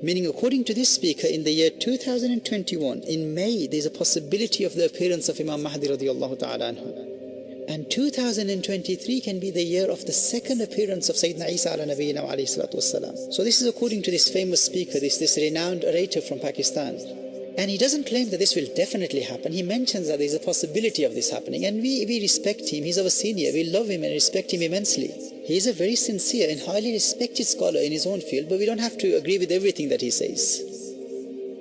Meaning, according to this speaker, in the year 2021, in May, there is a possibility of the appearance of Imam Mahdi radiallahu ta'ala anhu. And 2023 can be the year of the second appearance of Sayyidina Isa ala Nabiyyina wa alayhi salatu wassalam. So this is according to this famous speaker, this renowned orator from Pakistan. And he doesn't claim that this will definitely happen. He mentions that there is a possibility of this happening. And we respect him. He's our senior. We love him and respect him immensely. He is a very sincere and highly respected scholar in his own field, but we don't have to agree with everything that he says.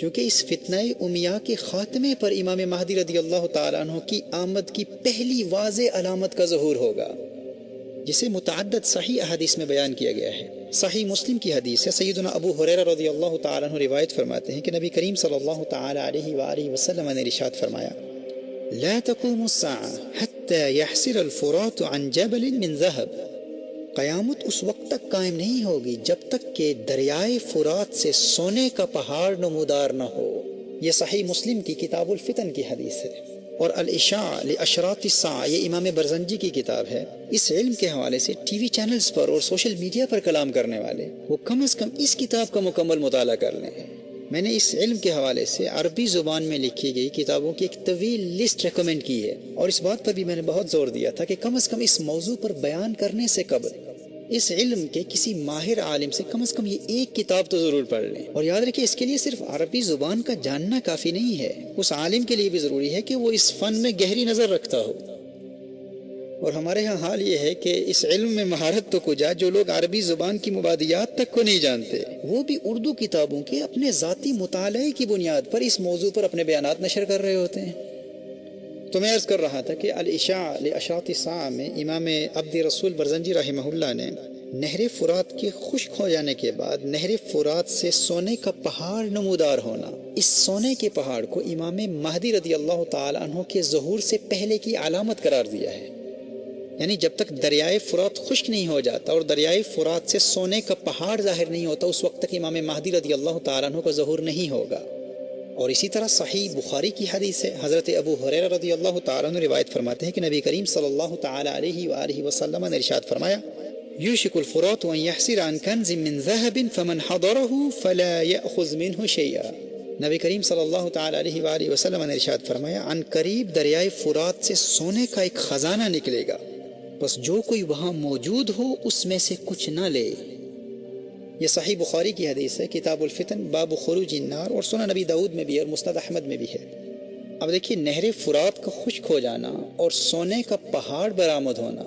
چونکہ اس فتنہ امیہ کے خاتمے پر امام مہدی رضی اللہ تعالیٰ عنہ کی آمد کی پہلی واضح علامت کا ظہور ہوگا، جسے متعدد صحیح احادیث میں بیان کیا گیا ہے۔ صحیح مسلم کی حدیث ہے، سیدنا ابو ہریرہ رضی اللہ تعالیٰ عنہ روایت فرماتے ہیں کہ نبی کریم صلی اللہ تعالیٰ علیہ وآلہ وسلم نے ارشاد فرمایا: لا تقوم الساعة حتى يحسر الفرات عن جبل من ذهب۔ قیامت اس وقت تک قائم نہیں ہوگی جب تک کہ دریائے فرات سے سونے کا پہاڑ نمودار نہ ہو۔ یہ صحیح مسلم کی کتاب الفتن کی حدیث ہے۔ اور الاشاع لاشراط الساعہ یہ امام برزنجی کی کتاب ہے۔ اس علم کے حوالے سے ٹی وی چینلز پر اور سوشل میڈیا پر کلام کرنے والے وہ کم از کم اس کتاب کا مکمل مطالعہ کر لیں۔ میں نے اس علم کے حوالے سے عربی زبان میں لکھی گئی کتابوں کی ایک طویل لسٹ ریکمینڈ کی ہے، اور اس بات پر بھی میں نے بہت زور دیا تھا کہ کم از کم اس موضوع پر بیان کرنے سے قبل اس علم کے کسی ماہر عالم سے کم از کم یہ ایک کتاب تو ضرور پڑھ لیں۔ اور یاد رکھیں، اس کے لیے صرف عربی زبان کا جاننا کافی نہیں ہے، اس عالم کے لیے بھی ضروری ہے کہ وہ اس فن میں گہری نظر رکھتا ہو۔ اور ہمارے ہاں حال یہ ہے کہ اس علم میں مہارت تو کجا، جو لوگ عربی زبان کی مبادیات تک کو نہیں جانتے وہ بھی اردو کتابوں کے اپنے ذاتی مطالعے کی بنیاد پر اس موضوع پر اپنے بیانات نشر کر رہے ہوتے ہیں۔ تو میں عرض کر رہا تھا کہ الاشاع لاشراط الساعہ میں امام عبد رسول برزنجی رحمہ اللہ نے نہر فرات کے خشک ہو جانے کے بعد نہر فرات سے سونے کا پہاڑ نمودار ہونا، اس سونے کے پہاڑ کو امام مہدی رضی اللہ تعالی عنہ کے ظہور سے پہلے کی علامت قرار دیا ہے۔ یعنی جب تک دریائے فرات خشک نہیں ہو جاتا اور دریائے فرات سے سونے کا پہاڑ ظاہر نہیں ہوتا، اس وقت تک امام مہدی رضی اللہ تعالیٰ عنہ کا ظہور نہیں ہوگا۔ اور اسی طرح صحیح بخاری کی حدیث ہے، حضرت ابو ہریرہ رضی اللہ تعالیٰ عنہ روایت فرماتے ہیں کہ نبی کریم صلی اللہ تعالیٰ علیہ وآلہ وسلم نے ارشاد فرمایا: یوشک الفرات ان یحسر عن کنز من ذهب فمن حضره فلا یأخذ منه شیئا۔ نبی کریم صلی اللہ تعالیٰ علیہ وآلہ وسلم نے ارشاد فرمایا، عن قریب دریائے فرات سے سونے کا ایک خزانہ نکلے گا، بس جو کوئی وہاں موجود ہو اس میں سے کچھ نہ لے۔ یہ صحیح بخاری کی حدیث ہے، کتاب الفتن باب خروج النار، اور سنن نبی داؤد میں بھی اور مسند احمد میں بھی ہے۔ اب دیکھیے، نہر فرات کا خشک ہو جانا اور سونے کا پہاڑ برآمد ہونا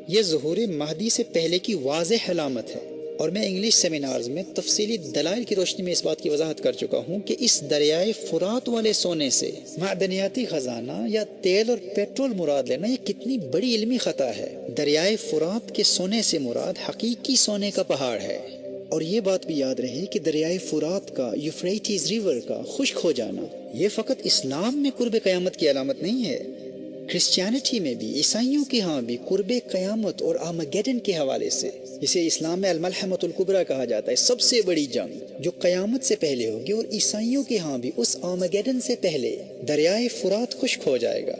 یہ ظہور مہدی سے پہلے کی واضح علامت ہے، اور میں انگلش سیمینارز میں تفصیلی دلائل کی روشنی میں اس بات کی وضاحت کر چکا ہوں کہ اس دریائے فرات والے سونے سے معدنیاتی خزانہ یا تیل اور پیٹرول مراد لینا یہ کتنی بڑی علمی خطا ہے۔ دریائے فرات کے سونے سے مراد حقیقی سونے کا پہاڑ ہے۔ اور یہ بات بھی یاد رہے کہ دریائے فرات کا، یوفریٹس ریور کا خشک ہو جانا یہ فقط اسلام میں قرب قیامت کی علامت نہیں ہے، کرسچینٹی میں بھی، عیسائیوں کے ہاں بھی قرب قیامت اور آرمیگیڈن کے حوالے سے، جسے اسلام میں الملحمۃ الکبریٰ کہا جاتا ہے، سب سے بڑی جنگ جو قیامت سے پہلے ہوگی، اور عیسائیوں کے ہاں بھی اس آرمیگیڈن سے پہلے دریائے فرات خشک ہو جائے گا۔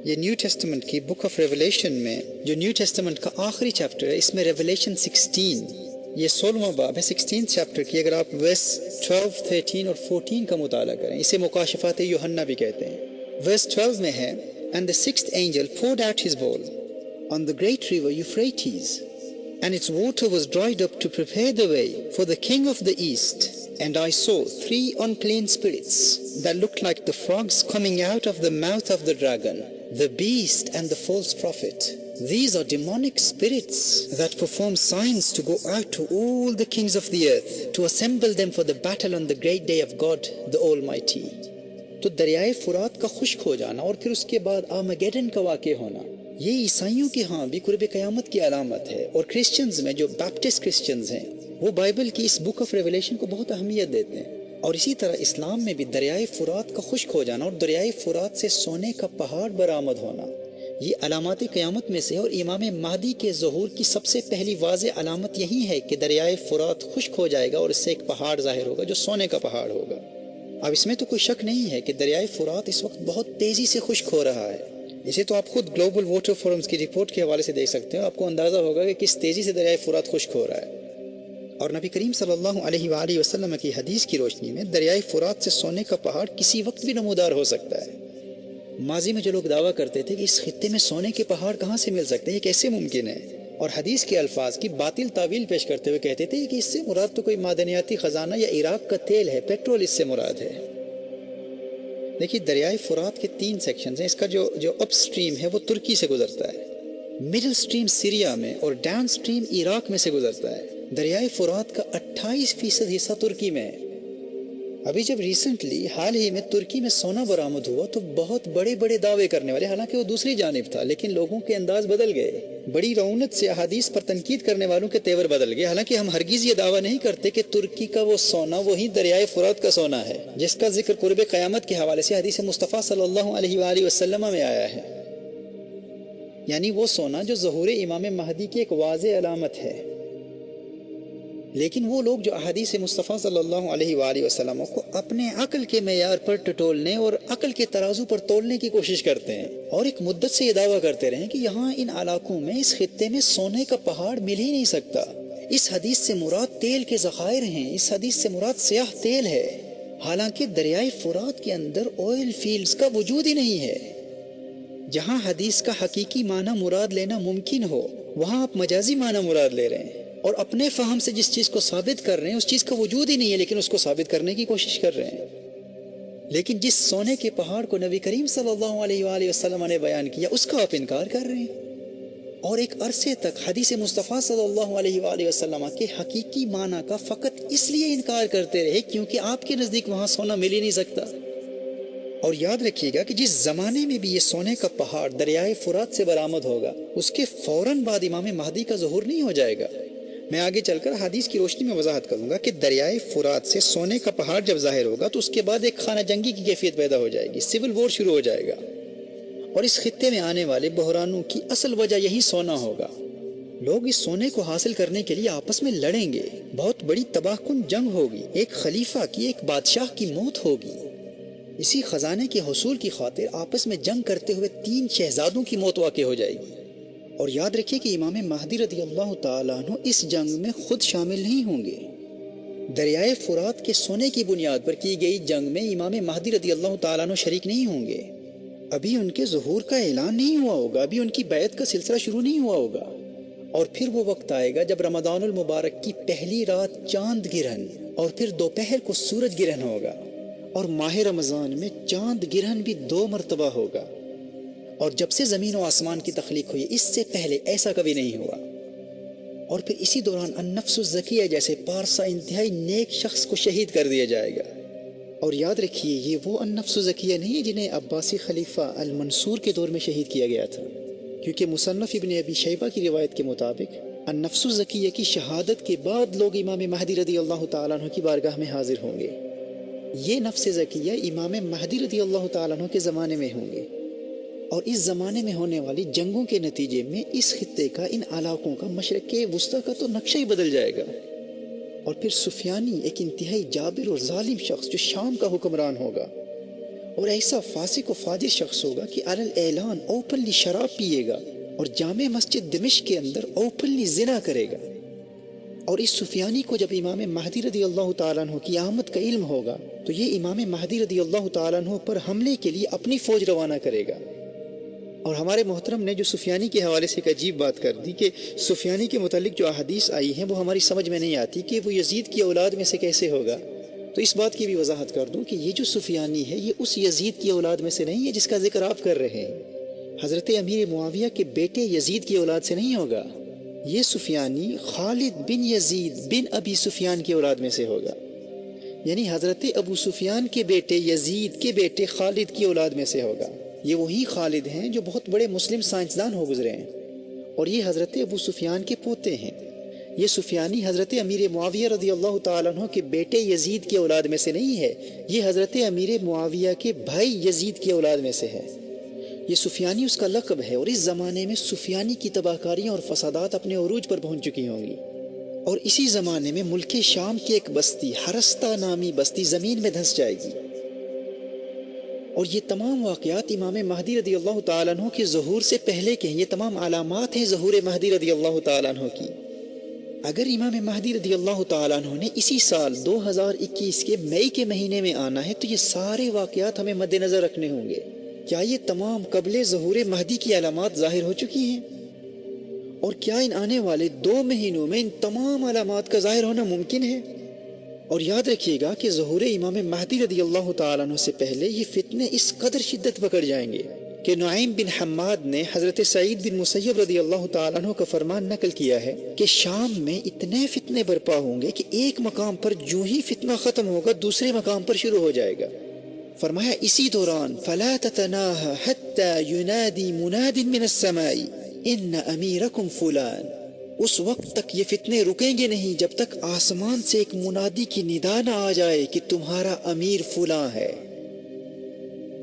یہ نیو ٹیسٹمنٹ کی بک آف ریولیشن میں جو نیو ٹیسٹمنٹ کا آخری چیپٹر ہے، اس میں ریولیشن 16 یہ 16واں باب ہے، 16 چیپٹر کی اگر آپ ورس 12، 13 اور 14 کا مطالعہ کریں، اسے مکاشفات یوحنا بھی کہتے ہیں۔ ورس 12 میں ہے: And the sixth angel poured out his bowl on the great river Euphrates, and its water was dried up to prepare the way for the king of the east. And I saw 3 unclean spirits that looked like the frogs coming out of the mouth of the dragon, the beast and the false prophet. These are demonic spirits that perform signs to go out to all the kings of the earth, to assemble them for the battle on the great day of God the Almighty. تو دریائے فرات کا خشک ہو جانا اور پھر اس کے بعد آرمیگیڈن کا واقع ہونا یہ عیسائیوں کے ہاں بھی قرب قیامت کی علامت ہے، اور کرسچنز میں جو بیپٹسٹ کرسچنز ہیں وہ بائبل کی اس بک آف ریولیشن کو بہت اہمیت دیتے ہیں۔ اور اسی طرح اسلام میں بھی دریائے فرات کا خشک ہو جانا اور دریائے فرات سے سونے کا پہاڑ برآمد ہونا یہ علامات قیامت میں سے، اور امام مہدی کے ظہور کی سب سے پہلی واضح علامت یہی ہے کہ دریائے فرات خشک ہو جائے گا اور اس سے ایک پہاڑ ظاہر ہوگا جو سونے کا پہاڑ ہوگا۔ اب اس میں تو کوئی شک نہیں ہے کہ دریائے فرات اس وقت بہت تیزی سے خشک ہو رہا ہے۔ اسے تو آپ خود گلوبل واٹر فورمز کی رپورٹ کے حوالے سے دیکھ سکتے ہیں، آپ کو اندازہ ہوگا کہ کس تیزی سے دریائے فرات خشک ہو رہا ہے۔ اور نبی کریم صلی اللہ علیہ وآلہ وسلم کی حدیث کی روشنی میں دریائے فرات سے سونے کا پہاڑ کسی وقت بھی نمودار ہو سکتا ہے۔ ماضی میں جو لوگ دعویٰ کرتے تھے کہ اس خطے میں سونے کے پہاڑ کہاں سے مل سکتے ہیں، یہ کیسے ممکن ہے، اور حدیث کے الفاظ کی باطل تعویل پیش کرتے ہوئے کہتے تھے کہ اس سے مراد تو کوئی معدنیاتی خزانہ یا عراق کا تیل ہے، پیٹرول اس سے مراد ہے۔ دیکھیے، دریائے فرات کے 3 سیکشنز ہیں۔ اس کا جو اپ سٹریم ہے وہ ترکی سے گزرتا ہے، مڈل سٹریم سیریا میں، اور ڈاؤن سٹریم عراق میں سے گزرتا ہے۔ دریائے فرات کا 28% حصہ ترکی میں ہے، ابھی جب ریسنٹلی حال ہی میں ترکی میں سونا برآمد ہوا تو بہت بڑے بڑے دعوے کرنے والے، حالانکہ وہ دوسری جانب تھا، لیکن لوگوں کے انداز بدل گئے، بڑی رونت سے احادیث پر تنقید کرنے والوں کے تیور بدل گئے۔ حالانکہ ہم ہرگز یہ دعویٰ نہیں کرتے کہ ترکی کا وہ سونا وہی دریائے فرات کا سونا ہے جس کا ذکر قرب قیامت کے حوالے سے حدیث مصطفیٰ صلی اللہ علیہ وآلہ وسلم میں آیا ہے، یعنی وہ سونا جو ظہور امام مہدی کی ایک واضح علامت ہے۔ لیکن وہ لوگ جو احادیث مصطفیٰ صلی اللہ علیہ وآلہ وسلم کو اپنے عقل کے معیار پر ٹٹولنے اور عقل کے ترازو پر تولنے کی کوشش کرتے ہیں، اور ایک مدت سے یہ دعویٰ کرتے رہے کہ یہاں ان علاقوں میں، اس خطے میں سونے کا پہاڑ مل ہی نہیں سکتا، اس حدیث سے مراد تیل کے ذخائر ہیں، اس حدیث سے مراد سیاہ تیل ہے، حالانکہ دریائے فرات کے اندر آئل فیلڈز کا وجود ہی نہیں ہے۔ جہاں حدیث کا حقیقی معنی مراد لینا ممکن ہو، وہاں آپ مجازی معنی مراد لے رہے ہیں، اور اپنے فہم سے جس چیز کو ثابت کر رہے ہیں اس چیز کا وجود ہی نہیں ہے، لیکن اس کو ثابت کرنے کی کوشش کر رہے ہیں۔ لیکن جس سونے کے پہاڑ کو نبی کریم صلی اللہ علیہ وآلہ وسلم نے بیان کیا اس کا آپ انکار کر رہے ہیں، اور ایک عرصے تک حدیث مصطفیٰ صلی اللہ علیہ وآلہ وسلم کے حقیقی معنی کا فقط اس لیے انکار کرتے رہے کیونکہ آپ کے نزدیک وہاں سونا مل ہی نہیں سکتا۔ اور یاد رکھیے گا کہ جس زمانے میں بھی یہ سونے کا پہاڑ دریائے فرات سے برآمد ہوگا، اس کے فوراً بعد امام مہدی کا ظہور نہیں ہو جائے گا۔ میں آگے چل کر حدیث کی روشنی میں وضاحت کروں گا کہ دریائے فرات سے سونے کا پہاڑ جب ظاہر ہوگا تو اس کے بعد ایک خانہ جنگی کی کیفیت پیدا ہو جائے گی، سول وار شروع ہو جائے گا، اور اس خطے میں آنے والے بحرانوں کی اصل وجہ یہی سونا ہوگا۔ لوگ اس سونے کو حاصل کرنے کے لیے آپس میں لڑیں گے، بہت بڑی تباہ کن جنگ ہوگی، ایک خلیفہ کی، ایک بادشاہ کی موت ہوگی۔ اسی خزانے کے حصول کی خاطر آپس میں جنگ کرتے ہوئے 3 شہزادوں کی موت واقع ہو جائے گی۔ اور یاد رکھیے کہ امام مہدی رضی اللہ تعالیٰ عنہ اس جنگ میں خود شامل نہیں ہوں گے۔ دریائے فرات کے سونے کی بنیاد پر کی گئی جنگ میں امام مہدی رضی اللہ تعالیٰ عنہ شریک نہیں ہوں گے، ابھی ان کے ظہور کا اعلان نہیں ہوا ہوگا، ابھی ان کی بیعت کا سلسلہ شروع نہیں ہوا ہوگا۔ اور پھر وہ وقت آئے گا جب رمضان المبارک کی پہلی رات چاند گرہن اور پھر دوپہر کو سورج گرہن ہوگا، اور ماہ رمضان میں چاند گرہن بھی 2 مرتبہ ہوگا، اور جب سے زمین و آسمان کی تخلیق ہوئی اس سے پہلے ایسا کبھی نہیں ہوا۔ اور پھر اسی دوران النفس الزکیہ جیسے پارسا انتہائی نیک شخص کو شہید کر دیا جائے گا۔ اور یاد رکھیے یہ وہ النفس الزکیہ نہیں ہے جنہیں عباسی خلیفہ المنصور کے دور میں شہید کیا گیا تھا، کیونکہ مصنف ابن ابی شیبہ کی روایت کے مطابق النفس الزکیہ کی شہادت کے بعد لوگ امام مہدی رضی اللہ تعالیٰ عنہ کی بارگاہ میں حاضر ہوں گے۔ یہ نفس زکیہ امام مہدی رضی اللہ تعالیٰ عنہ کے زمانے میں ہوں گے، اور اس زمانے میں ہونے والی جنگوں کے نتیجے میں اس خطے کا، ان علاقوں کا، مشرق وسطیٰ کا تو نقشہ ہی بدل جائے گا۔ اور پھر سفیانی ایک انتہائی جابر اور ظالم شخص جو شام کا حکمران ہوگا، اور ایسا فاسق و فاجر شخص ہوگا کہ علی الاعلان اوپنلی شراب پیے گا، اور جامع مسجد دمشق کے اندر اوپنلی زنا کرے گا۔ اور اس سفیانی کو جب امام مہدی رضی اللہ تعالیٰ عنہ کی آمد کا علم ہوگا تو یہ امام مہدی رضی اللہ تعالیٰ عنہ پر حملے کے لیے اپنی فوج روانہ کرے گا۔ اور ہمارے محترم نے جو سفیانی کے حوالے سے ایک عجیب بات کر دی کہ سفیانی کے متعلق جو احادیث آئی ہیں وہ ہماری سمجھ میں نہیں آتی کہ وہ یزید کی اولاد میں سے کیسے ہوگا، تو اس بات کی بھی وضاحت کر دوں کہ یہ جو سفیانی ہے یہ اس یزید کی اولاد میں سے نہیں ہے جس کا ذکر آپ کر رہے ہیں، حضرت امیر معاویہ کے بیٹے یزید کی اولاد سے نہیں ہوگا، یہ سفیانی خالد بن یزید بن ابی سفیان کی اولاد میں سے ہوگا، یعنی حضرت ابو سفیان کے بیٹے یزید کے بیٹے خالد کی اولاد میں سے ہوگا۔ یہ وہی خالد ہیں جو بہت بڑے مسلم سائنسدان ہو گزرے ہیں، اور یہ حضرت ابو سفیان کے پوتے ہیں۔ یہ سفیانی حضرت امیر معاویہ رضی اللہ تعالیٰ عنہ کے بیٹے یزید کی اولاد میں سے نہیں ہے، یہ حضرت امیر معاویہ کے بھائی یزید کی اولاد میں سے ہے۔ یہ سفیانی اس کا لقب ہے، اور اس زمانے میں سفیانی کی تباہ کاریاں اور فسادات اپنے عروج پر پہنچ چکی ہوں گی، اور اسی زمانے میں ملک شام کی ایک بستی حرستہ نامی بستی زمین میں دھنس جائے گی۔ اور یہ تمام واقعات امام مہدی رضی اللہ تعالیٰ عنہ کے ظہور سے پہلے کے ہیں، یہ تمام علامات ہیں ظہور مہدی رضی اللہ تعالیٰ عنہ کی۔ اگر امام مہدی رضی اللہ تعالیٰ عنہ نے اسی سال 2021 کے مئی کے مہینے میں آنا ہے تو یہ سارے واقعات ہمیں مد نظر رکھنے ہوں گے۔ کیا یہ تمام قبل ظہور مہدی کی علامات ظاہر ہو چکی ہیں؟ اور کیا ان آنے والے 2 مہینوں میں ان تمام علامات کا ظاہر ہونا ممکن ہے؟ اور یاد رکھیے گا کہ ظہور امام مہدی رضی اللہ تعالیٰ عنہ سے پہلے یہ فتنے اس قدر شدت پکڑ جائیں گے کہ نعیم بن حماد نے حضرت سعید بن مسیب رضی اللہ تعالیٰ عنہ کا فرمان نقل کیا ہے کہ شام میں اتنے فتنے برپا ہوں گے کہ ایک مقام پر جو ہی فتنہ ختم ہوگا دوسرے مقام پر شروع ہو جائے گا. فرمایا اسی دوران فلا تتناهى حتى ينادي مناد من السماء ان اميركم فلان. اس وقت تک یہ فتنے رکیں گے نہیں جب تک آسمان سے ایک منادی کی ندا نہ آ جائے کہ تمہارا امیر فلاں ہے.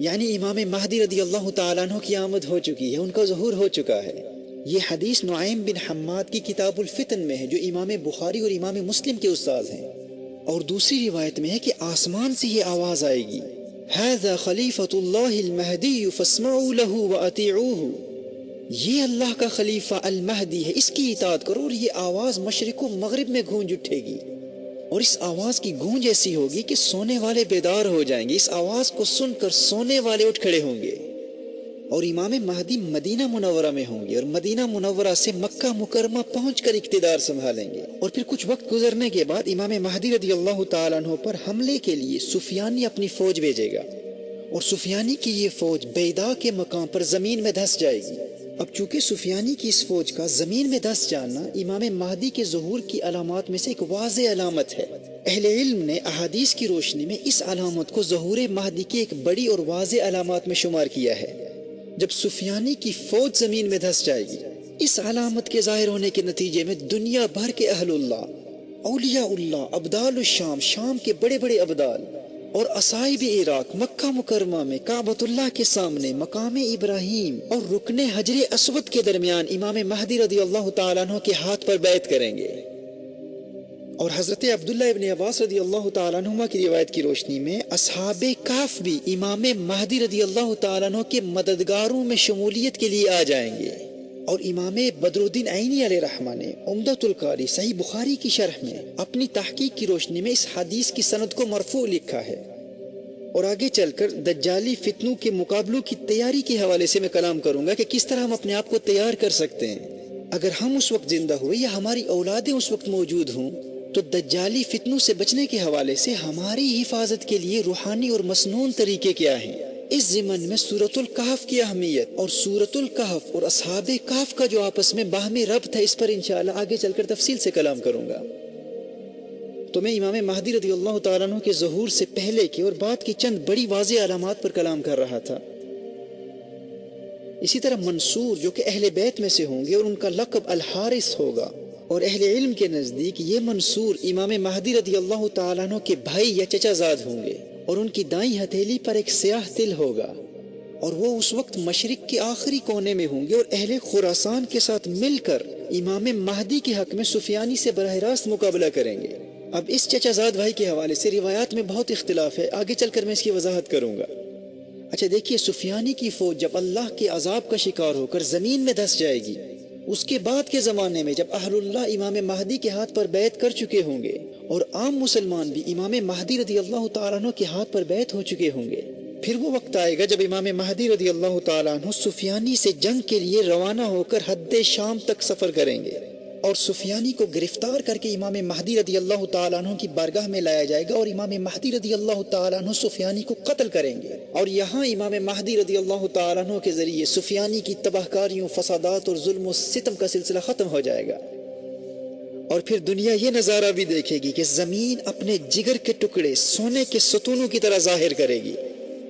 یعنی امام مہدی رضی اللہ تعالیٰ عنہ کی آمد ہو چکی ہے، ان کا ظہور ہو چکا ہے. یہ حدیث نعیم بن حماد کی کتاب الفتن میں ہے جو امام بخاری اور امام مسلم کے استاد ہیں. اور دوسری روایت میں ہے کہ آسمان سے یہ آواز آئے گی هذا خلیفۃ اللہ المہدی فاسمعوا له واطیعوه. یہ اللہ کا خلیفہ المہدی ہے، اس کی اطاعت کرو. اور یہ آواز مشرق و مغرب میں گونج اٹھے گی، اور اس آواز کی گونج ایسی ہوگی کہ سونے والے بیدار ہو جائیں گے. اس آواز کو سن کر سونے والے اٹھ کھڑے ہوں گے. اور امام مہدی مدینہ منورہ میں ہوں گے اور مدینہ منورہ سے مکہ مکرمہ پہنچ کر اقتدار سنبھالیں گے. اور پھر کچھ وقت گزرنے کے بعد امام مہدی رضی اللہ تعالیٰ عنہ پر حملے کے لیے سفیانی اپنی فوج بھیجے گا، اور سفیانی کی یہ فوج بیدا کے مقام پر زمین میں دھس جائے گی. اب چونکہ سفیانی کی اس فوج کا زمین میں دھس جانا امام مہدی کے ظہور کی علامات میں سے ایک واضح علامت ہے. اہل علم نے احادیث کی روشنی میں اس علامت کو ظہور مہدی کی ایک بڑی اور واضح علامات میں شمار کیا ہے. جب سفیانی کی فوج زمین میں دھس جائے گی، اس علامت کے ظاہر ہونے کے نتیجے میں دنیا بھر کے اہل اللہ، اولیاء اللہ، ابدال الشام، شام کے بڑے بڑے ابدال اور اصائب عراق مکہ مکرمہ میں کعبۃ اللہ کے سامنے مقام ابراہیم اور رکن حجر اسود کے درمیان امام مہدی رضی اللہ تعالیٰ عنہ کے ہاتھ پر بیعت کریں گے. اور حضرت عبداللہ ابن عباس رضی اللہ تعالیٰ عنہ کی روایت کی روشنی میں اصحاب کہف بھی امام مہدی رضی اللہ تعالیٰ عنہ کے مددگاروں میں شمولیت کے لیے آ جائیں گے. اور امام بدر الدین عینی علیہ رحمہ نے عمدۃ القاری صحیح بخاری کی شرح میں اپنی تحقیق کی روشنی میں اس حدیث کی سند کو مرفوع لکھا ہے. اور آگے چل کر دجالی فتنوں کے مقابلوں کی تیاری کے حوالے سے میں کلام کروں گا کہ کس طرح ہم اپنے آپ کو تیار کر سکتے ہیں. اگر ہم اس وقت زندہ ہوئے یا ہماری اولادیں اس وقت موجود ہوں تو دجالی فتنوں سے بچنے کے حوالے سے ہماری حفاظت کے لیے روحانی اور مسنون طریقے کیا ہیں. اس ضمن میں سورۃ الکہف کی اہمیت اور سورۃ الکہف اور اصحاب کہف کا جو آپس میں باہمی ربط ہے، اس پر انشاءاللہ آگے چل کر تفصیل سے کلام کروں گا. تو میں امام مہدی رضی اللہ تعالیٰ عنہ کے ظہور سے پہلے کی اور بعد کی چند بڑی واضح علامات پر کلام کر رہا تھا. اسی طرح منصور جو کہ اہل بیت میں سے ہوں گے اور ان کا لقب الحارث ہوگا، اور اہل علم کے نزدیک یہ منصور امام مہدی رضی اللہ تعالیٰ عنہ کے بھائی یا چچا زاد ہوں گے، اور ان کی دائیں ہتھیلی پر ایک سیاہ تل ہوگا، اور وہ اس وقت مشرق کے آخری کونے میں ہوں گے اور اہل خراسان کے ساتھ مل کر امام مہدی کے حق میں سفیانی سے براہ راست مقابلہ کریں گے. اب اس چچا زاد بھائی کے حوالے سے روایات میں بہت اختلاف ہے، آگے چل کر میں اس کی وضاحت کروں گا. اچھا دیکھیے، سفیانی کی فوج جب اللہ کے عذاب کا شکار ہو کر زمین میں دھس جائے گی، اس کے بعد کے زمانے میں جب اہل اللہ امام مہدی کے ہاتھ پر بیعت کر چکے ہوں گے اور عام مسلمان بھی امام مہدی رضی اللہ تعالیٰ عنہ کے ہاتھ پر بیعت ہو چکے ہوں گے، پھر وہ وقت آئے گا جب امام مہدی رضی اللہ تعالیٰ عنہ سفیانی سے جنگ کے لیے روانہ ہو کر حد شام تک سفر کریں گے، اور سفیانی کو گرفتار کر کے امام مہدی رضی اللہ تعالیٰ عنہ کی بارگاہ میں لایا جائے گا، اور امام مہدی رضی اللہ تعالیٰ عنہ سفیانی کو قتل کریں گے. اور یہاں امام مہدی رضی اللہ تعالیٰ عنہ کے ذریعے سفیانی کی تباہ کاریوں، فسادات اور ظلم و ستم کا سلسلہ ختم ہو جائے گا. اور پھر دنیا یہ نظارہ بھی دیکھے گی کہ زمین اپنے جگر کے ٹکڑے سونے کے ستونوں کی طرح ظاہر کرے گی.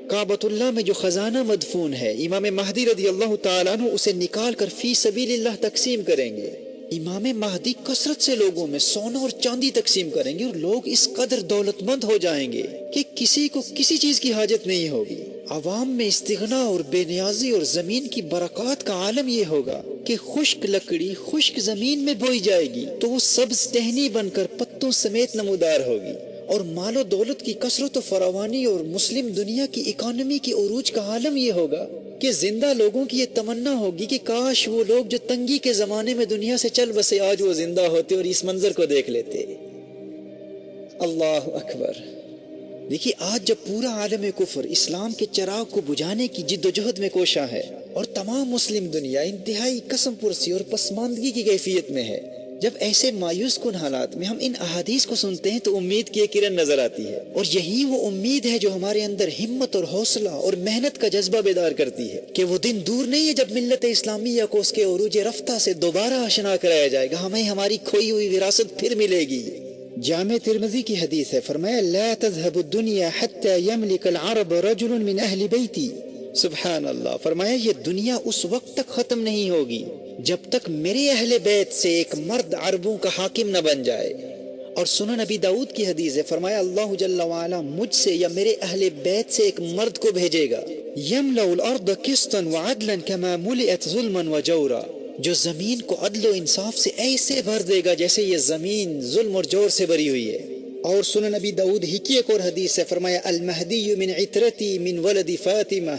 کعبۃ اللہ میں جو خزانہ مدفون ہے، امام مہدی رضی اللہ تعالیٰ عنہ اسے نکال کر فی سبیل اللہ تقسیم کریں گے. امام مہدی کثرت سے لوگوں میں سونا اور چاندی تقسیم کریں گے، اور لوگ اس قدر دولت مند ہو جائیں گے کہ کسی کو کسی چیز کی حاجت نہیں ہوگی. عوام میں استغنا اور بے نیازی اور زمین کی برکات کا عالم یہ ہوگا کہ خشک لکڑی خشک زمین میں بوئی جائے گی تو وہ سبز ٹہنی بن کر پتوں سمیت نمودار ہوگی. اور مال و دولت کی کثرت و فراوانی اور مسلم دنیا کی اکانومی کی عروج کا عالم یہ ہوگا کہ زندہ لوگوں کی یہ تمنا ہوگی کہ کاش وہ لوگ جو تنگی کے زمانے میں دنیا سے چل بسے آج وہ زندہ ہوتے اور اس منظر کو دیکھ لیتے. اللہ اکبر. دیکھیے، آج جب پورا عالم کفر اسلام کے چراغ کو بجھانے کی جد و جہد میں کوشاں ہے اور تمام مسلم دنیا انتہائی قسم پرسی اور پسماندگی کی کیفیت میں ہے، جب ایسے مایوس کن حالات میں ہم ان احادیث کو سنتے ہیں تو امید کی ایک کرن نظر آتی ہے، اور یہی وہ امید ہے جو ہمارے اندر ہمت اور حوصلہ اور محنت کا جذبہ بیدار کرتی ہے کہ وہ دن دور نہیں ہے جب ملت اسلامیہ کو اس کے عروج رفتہ سے دوبارہ آشنا کرایا جائے گا، ہمیں ہماری کھوئی ہوئی وراثت پھر ملے گی۔ جامع ترمذی کی حدیث ہے، فرمایا لا تذهب الدنيا حتى يملك العرب رجل من اہل بیتی۔ سبحان اللہ، فرمایا یہ دنیا اس وقت تک ختم نہیں ہوگی جب تک میرے اہل بیت سے ایک مرد عربوں کا حاکم نہ بن جائے۔ اور سنن نبی داؤد کی حدیث ہے، فرمایا اللہ جل وعلا مجھ سے یا میرے اہل بیت سے ایک مرد کو بھیجے گا، یملأ الارض قسطا وعدلا كما ملئت ظلما وجورا، جو زمین کو عدل و انصاف سے ایسے بھر دے گا جیسے یہ زمین ظلم اور جور سے بھری ہوئی ہے۔ اور سنن نبی داؤد ہی کی ایک اور حدیث ہے، فرمایا المہدی من عترتی من ولد فاطمہ،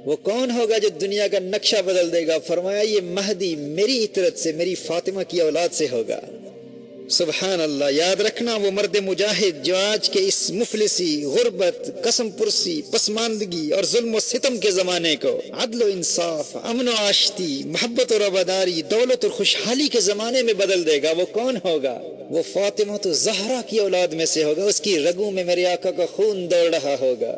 وہ کون ہوگا جو دنیا کا نقشہ بدل دے گا؟ فرمایا یہ مہدی میری عطرت سے، میری فاطمہ کی اولاد سے ہوگا۔ سبحان اللہ، یاد رکھنا وہ مرد مجاہد جو آج کے اس مفلسی، غربت، قسم پرسی، پسماندگی اور ظلم و ستم کے زمانے کو عدل و انصاف، امن و آشتی، محبت اور آباداری، دولت اور خوشحالی کے زمانے میں بدل دے گا۔ وہ کون ہوگا؟ وہ فاطمہ تو زہرا کی اولاد میں سے ہوگا، اس کی رگوں میں میرے آقا کا خون دوڑ رہا ہوگا۔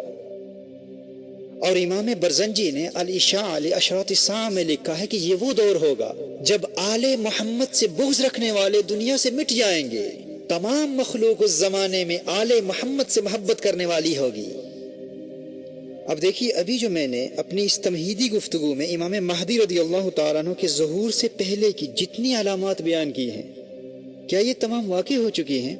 اور امام برزنجی نے الاشاع لاشراط الساعہ میں لکھا ہے کہ یہ وہ دور ہوگا جب آل محمد سے بغض رکھنے والے دنیا سے مٹ جائیں گے، تمام مخلوق اس زمانے میں آل محمد سے محبت کرنے والی ہوگی۔ اب دیکھیے، ابھی جو میں نے اپنی اس تمہیدی گفتگو میں امام مہدی رضی اللہ تعالیٰ عنہ کے ظہور سے پہلے کی جتنی علامات بیان کی ہیں، کیا یہ تمام واقع ہو چکی ہیں؟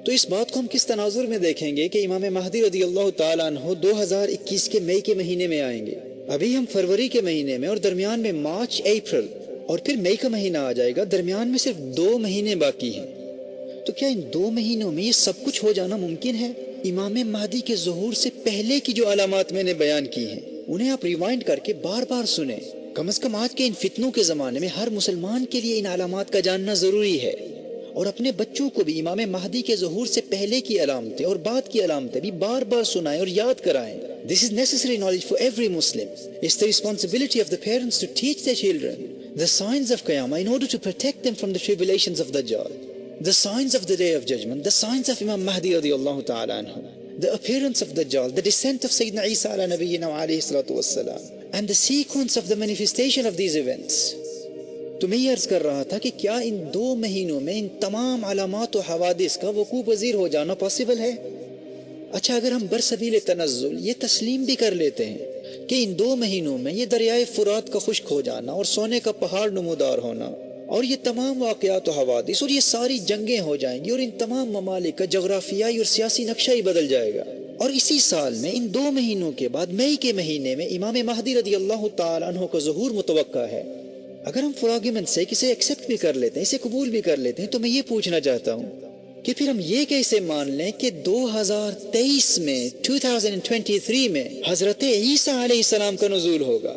تو اس بات کو ہم کس تناظر میں دیکھیں گے کہ امام مہدی رضی اللہ تعالیٰ عنہ 2021 کے مئی کے مہینے میں آئیں گے، ابھی ہم فروری کے مہینے میں، اور درمیان میں مارچ، اپریل اور پھر مئی کا مہینہ آ جائے گا، درمیان میں صرف 2 مہینے باقی ہیں۔ تو کیا ان 2 مہینوں میں یہ سب کچھ ہو جانا ممکن ہے؟ امام مہدی کے ظہور سے پہلے کی جو علامات میں نے بیان کی ہیں انہیں آپ ریوائنڈ کر کے بار بار سنیں، کم از کم آج کے ان فتنوں کے زمانے میں ہر مسلمان کے لیے ان علامات کا جاننا ضروری ہے، اور اپنے بچوں کو بھی امام مہدی کے ظہور سے پہلے کی علامتیں اور بعد کی علامتیں بھی بار بار سنائیں اور یاد کرائیں۔ This is necessary knowledge for every Muslim. It's the responsibility of the parents to teach their children the signs of Qiyamah in order to protect them from the tribulations of Dajjal, the signs of the Day of Judgment, the signs of Imam Mahdi radiyallahu ta'ala anhu, the appearance of Dajjal, the descent of Sayyidina Isa ala nabiyyina wa alayhi salatu wassalam, and the sequence of the manifestation of these events. تو میں یہ عرض کر رہا تھا کہ کیا ان 2 مہینوں میں ان تمام علامات و حوادث کا وقوع پذیر ہو جانا پاسبل ہے؟ اچھا، اگر ہم برسبیل تنزل یہ تسلیم بھی کر لیتے ہیں کہ ان 2 مہینوں میں یہ دریائے فرات کا خشک ہو جانا اور سونے کا پہاڑ نمودار ہونا اور یہ تمام واقعات و حوادث اور یہ ساری جنگیں ہو جائیں گی اور ان تمام ممالک کا جغرافیائی اور سیاسی نقشہ ہی بدل جائے گا، اور اسی سال میں ان 2 مہینوں کے بعد مئی کے مہینے میں امام مہدی رضی اللہ تعالی عنہ کا ظہور متوقع ہے، اگر ہم فراگمنٹ سے کسے ایکسیپٹ بھی کر لیتے ہیں، اسے قبول بھی کر لیتے ہیں، تو میں یہ پوچھنا چاہتا ہوں کہ پھر ہم یہ کیسے مان لیں کہ 2023 میں 2023 میں حضرت عیسیٰ علیہ السلام کا نزول ہوگا؟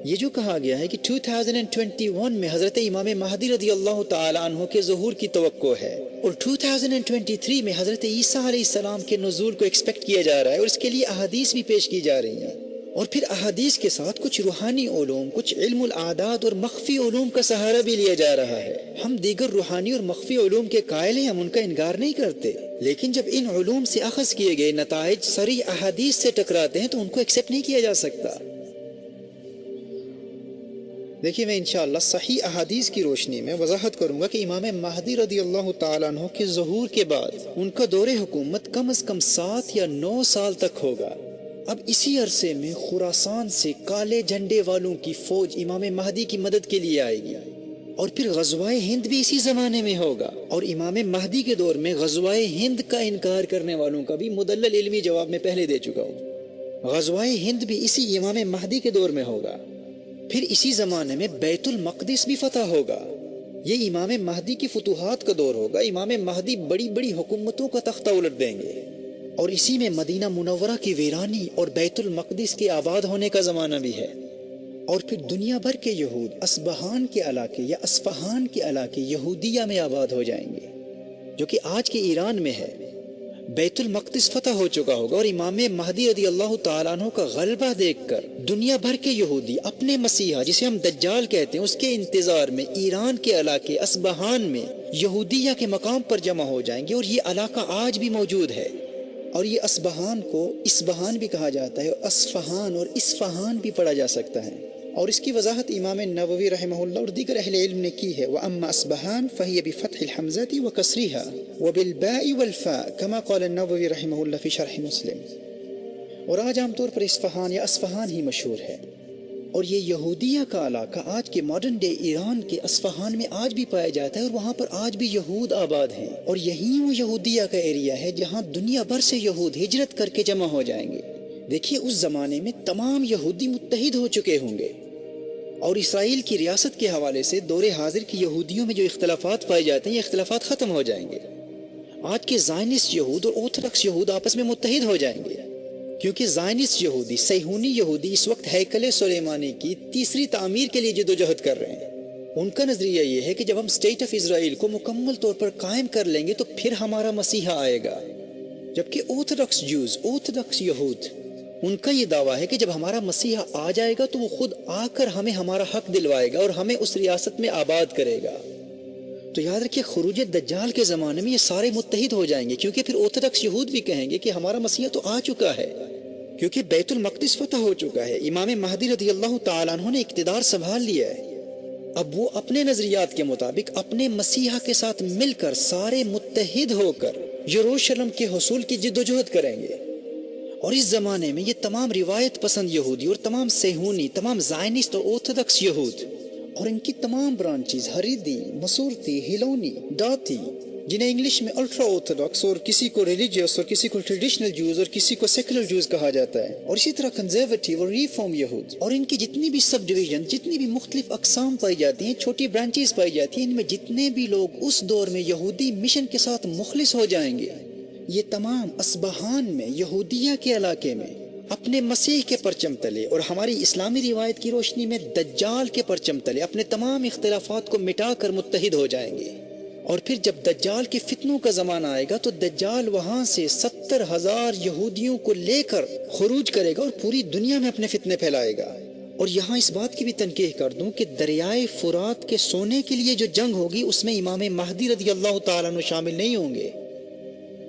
یہ جو کہا گیا ہے کہ 2021 میں حضرت امام مہدی رضی اللہ تعالی عنہ کے ظہور کی توقع ہے، اور 2023 میں حضرت عیسیٰ علیہ السلام کے نزول کو ایکسپیکٹ کیا جا رہا ہے، اور اس کے لیے احادیث بھی پیش کی جا رہی ہیں، اور پھر احادیث کے ساتھ کچھ روحانی علوم، کچھ علم الاعداد اور مخفی علوم کا سہارا بھی لیا جا رہا ہے۔ ہم دیگر روحانی اور مخفی علوم کے قائل ہیں، ہم ان کا انکار نہیں کرتے، لیکن جب ان علوم سے اخذ کیے گئے نتائج صریح احادیث سے ٹکراتے ہیں تو ان کو ایکسیپٹ نہیں کیا جا سکتا۔ دیکھیے، میں انشاءاللہ صحیح احادیث کی روشنی میں وضاحت کروں گا کہ امام مہدی رضی اللہ تعالیٰ عنہ کے ظہور کے بعد ان کا دور حکومت کم از کم 7 یا 9 سال تک ہوگا۔ اب اسی عرصے میں خراسان سے کالے جھنڈے والوں کی فوج امام مہدی کی مدد کے لیے آئے گی، اور پھر غزوہ ہند بھی اسی زمانے میں ہوگا، اور امام مہدی کے دور میں غزوہ ہند کا انکار کرنے والوں کا بھی مدلل علمی جواب میں پہلے دے چکا ہوں۔ غزوہ ہند بھی اسی امام مہدی کے دور میں ہوگا، پھر اسی زمانے میں بیت المقدس بھی فتح ہوگا۔ یہ امام مہدی کی فتوحات کا دور ہوگا، امام مہدی بڑی بڑی حکومتوں کا تختہ الٹ دیں گے، اور اسی میں مدینہ منورہ کی ویرانی اور بیت المقدس کے آباد ہونے کا زمانہ بھی ہے، اور پھر دنیا بھر کے یہود اصبہان کے علاقے یا اصفہان کے علاقے یہودیہ میں آباد ہو جائیں گے، جو کہ آج کے ایران میں ہے۔ بیت المقدس فتح ہو چکا ہوگا اور امام مہدی رضی اللہ تعالیٰ عنہ کا غلبہ دیکھ کر دنیا بھر کے یہودی اپنے مسیحا جسے ہم دجال کہتے ہیں اس کے انتظار میں ایران کے علاقے اصبہان میں یہودیہ کے مقام پر جمع ہو جائیں گے. اور یہ علاقہ آج بھی موجود ہے اور یہ اصبہان کو اسبہان بھی کہا جاتا ہے اور اصفہان اور اصفہان بھی پڑھا جا سکتا ہے. اور اس کی وضاحت امام نووی رحمہ اللہ اور دیگر اہل علم نے کی ہے. وَأَمَّا أَصْبَهَانَ فَهِيَ بِفَتْحِ الْحَمْزَةِ وَكَسْرِهَا وَبِالْبَاءِ وَالْفَاءِ كَمَا قَالَ النَّوَوِي رحمہ اللہ فی شرح مسلم. اور آج عام طور پر اصفہان یا اصفہان ہی مشہور ہے. اور یہ یہودیہ کا علاقہ آج کے ماڈرن ڈے ایران کے اصفہان میں آج بھی پایا جاتا ہے اور وہاں پر آج بھی یہود آباد ہیں. اور یہی وہ یہودیہ کا ایریا ہے جہاں دنیا بھر سے یہود ہجرت کر کے جمع ہو جائیں گے. دیکھیے اس زمانے میں تمام یہودی متحد ہو چکے ہوں گے اور اسرائیل کی ریاست کے حوالے سے دور حاضر کی یہودیوں میں جو اختلافات پائے جاتے ہیں یہ اختلافات ختم ہو جائیں گے. آج کے زائنسٹ یہود اور آرتھوڈکس یہود آپس میں متحد ہو جائیں گے کیونکہ زائنسٹ یہودی صہیونی یہودی اس وقت ہیکل سلیمانی کی تیسری تعمیر کے لیے جدوجہد کر رہے ہیں. ان کا نظریہ یہ ہے کہ جب ہم اسٹیٹ آف اسرائیل کو مکمل طور پر قائم کر لیں گے تو پھر ہمارا مسیحا آئے گا. جبکہ آرتھوڈکس جوز آرتھوڈکس یہود ان کا یہ دعویٰ ہے کہ جب ہمارا مسیحا آ جائے گا تو وہ خود آ کر ہمیں ہمارا حق دلوائے گا اور ہمیں اس ریاست میں آباد کرے گا. تو یاد رکھیے خروج دجال کے زمانے میں یہ سارے متحد ہو جائیں گے کیونکہ پھر آرتھوڈکس یہود بھی کہیں گے کہ ہمارا مسیحا تو آ چکا ہے کیونکہ بیت المقدس فتح ہو چکا ہے. امام مہدی رضی اللہ تعالیٰ عنہ نے اقتدار سنبھال لیا ہے. اب وہ اپنے نظریات کے مطابق اپنے مسیحا کے ساتھ مل کر سارے متحد ہو کر یروشلم کے حصول کی جدوجہد کریں گے. اور اس زمانے میں یہ تمام روایت پسند یہودی اور تمام صہیونی تمام زائنسٹ اور آرتھوڈکس یہود اور ان کی تمام برانچیز حریدی مسورتی ہیلونی ڈاتی جنہیں انگلش میں الٹرا آرتھوڈکس اور کسی کو ریلیجیس اور کسی کو ٹریڈیشنل جوز اور کسی کو سیکولر جوز کہا جاتا ہے اور اسی طرح کنزرویٹیو اور ریفارم یہود اور ان کی جتنی بھی سب ڈویژن جتنی بھی مختلف اقسام پائی جاتی ہیں چھوٹی برانچیز پائی جاتی ہیں ان میں جتنے بھی لوگ اس دور میں یہودی مشن کے ساتھ مخلص ہو جائیں گے یہ تمام اصبہان میں یہودیہ کے علاقے میں اپنے مسیح کے پرچم تلے اور ہماری اسلامی روایت کی روشنی میں دجال کے پرچم تلے اپنے تمام اختلافات کو مٹا کر متحد ہو جائیں گے. اور پھر جب دجال کے فتنوں کا زمانہ آئے گا تو دجال وہاں سے 70,000 یہودیوں کو لے کر خروج کرے گا اور پوری دنیا میں اپنے فتنے پھیلائے گا. اور یہاں اس بات کی بھی تنقیح کر دوں کہ دریائے فرات کے سونے کے لیے جو جنگ ہوگی اس میں امام مہدی رضی اللہ تعالیٰ عنہ شامل نہیں ہوں گے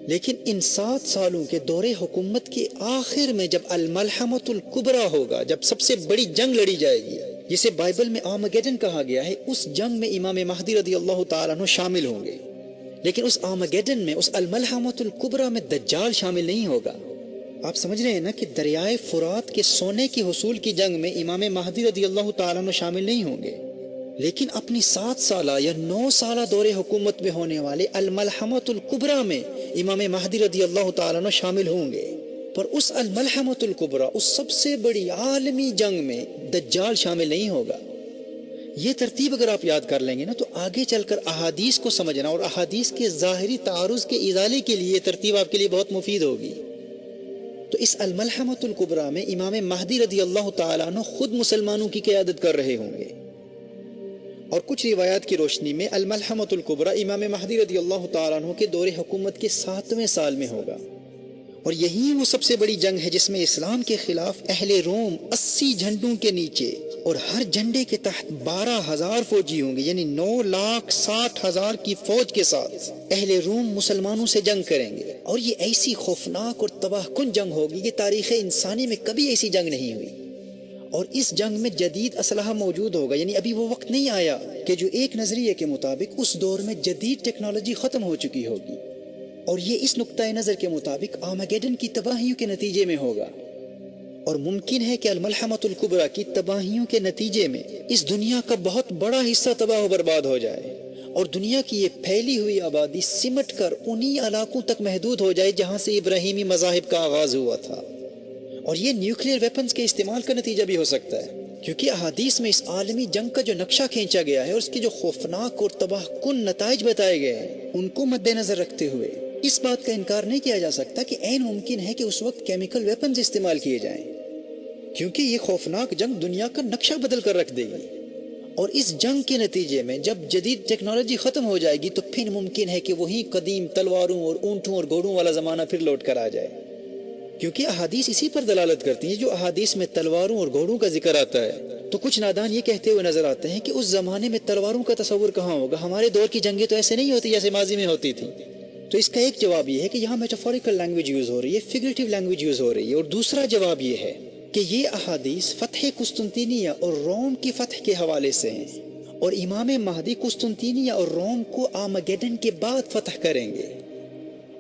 لیکن ان 7 سالوں کے دور حکومت کے آخر میں جب الملحمۃ الکبریٰ ہوگا جب سب سے بڑی جنگ لڑی جائے گی جسے بائبل میں آرمگیڈن کہا گیا ہے اس جنگ میں امام مہدی رضی اللہ تعالیٰ عنہ شامل ہوں گے لیکن اس آرمگیڈن میں اس الملحمۃ الکبریٰ میں دجال شامل نہیں ہوگا. آپ سمجھ رہے ہیں نا کہ دریائے فرات کے سونے کی حصول کی جنگ میں امام مہدی رضی اللہ تعالیٰ عنہ شامل نہیں ہوں گے لیکن اپنی 7 سالہ یا 9 سالہ دور حکومت میں ہونے والے الملحمۃ الکبریٰ میں امام مہدی رضی اللہ تعالیٰ عنہ شامل ہوں گے. پر اس الملحمۃ الکبریٰ اس سب سے بڑی عالمی جنگ میں دجال شامل نہیں ہوگا. یہ ترتیب اگر آپ یاد کر لیں گے نا تو آگے چل کر احادیث کو سمجھنا اور احادیث کے ظاہری تعارض کے ازالے کے لیے یہ ترتیب آپ کے لیے بہت مفید ہوگی. تو اس الملحمۃ الکبریٰ میں امام مہدی رضی اللہ تعالیٰ عنہ خود مسلمانوں کی قیادت کر رہے ہوں گے اور کچھ روایات کی روشنی میں الملحمۃ الکبریٰ امام مہدی رضی اللہ تعالیٰ عنہ کے دور حکومت کے 7ویں سال میں ہوگا. اور یہی وہ سب سے بڑی جنگ ہے جس میں اسلام کے خلاف اہل روم 80 جھنڈوں کے نیچے اور ہر جھنڈے کے تحت 12,000 فوجی ہوں گے یعنی 9,60,000 کی فوج کے ساتھ اہل روم مسلمانوں سے جنگ کریں گے. اور یہ ایسی خوفناک اور تباہ کن جنگ ہوگی کہ تاریخ انسانی میں کبھی ایسی جنگ نہیں ہوئی. اور اس جنگ میں جدید اسلحہ موجود ہوگا یعنی ابھی وہ وقت نہیں آیا کہ جو ایک نظریے کے مطابق اس دور میں جدید ٹیکنالوجی ختم ہو چکی ہوگی اور یہ اس نقطۂ نظر کے مطابق آرمگیڈن کی تباہیوں کے نتیجے میں ہوگا. اور ممکن ہے کہ الملحمۃ الکبریٰ کی تباہیوں کے نتیجے میں اس دنیا کا بہت بڑا حصہ تباہ و برباد ہو جائے اور دنیا کی یہ پھیلی ہوئی آبادی سمٹ کر انہی علاقوں تک محدود ہو جائے جہاں سے ابراہیمی مذاہب کا آغاز ہوا تھا. اور یہ نیوکلیئر ویپنز کے استعمال کا نتیجہ بھی ہو سکتا ہے کیونکہ احادیث میں اس عالمی جنگ کا جو نقشہ کھینچا گیا ہے اور اس کے جو خوفناک اور تباہ کن نتائج بتائے گئے ہیں ان کو مد نظر رکھتے ہوئے اس بات کا انکار نہیں کیا جا سکتا کہ عین ممکن ہے کہ اس وقت کیمیکل ویپنز استعمال کیے جائیں کیونکہ یہ خوفناک جنگ دنیا کا نقشہ بدل کر رکھ دے گی. اور اس جنگ کے نتیجے میں جب جدید ٹیکنالوجی ختم ہو جائے گی تو پھر ممکن ہے کہ وہی قدیم تلواروں اور اونٹوں اور گھوڑوں والا زمانہ پھر لوٹ کر آ جائے، کیونکہ احادیث اسی پر دلالت کرتی ہیں۔ جو احادیث میں تلواروں اور گھوڑوں کا ذکر آتا ہے تو کچھ نادان یہ کہتے ہوئے نظر آتے ہیں کہ اس زمانے میں تلواروں کا تصور کہاں ہوگا، ہمارے دور کی جنگیں تو ایسے نہیں ہوتی جیسے ماضی میں ہوتی تھی۔ تو اس کا ایک جواب یہ ہے کہ یہاں میٹافوریکل لینگویج یوز ہو رہی ہے، فگریٹو لینگویج یوز ہو رہی ہے، اور دوسرا جواب یہ ہے کہ یہ احادیث فتح قسطنطینیہ اور روم کی فتح کے حوالے سے ہیں، اور امام مہدی قسطنطینیہ اور روم کو آرمگیڈن کے بعد فتح کریں گے،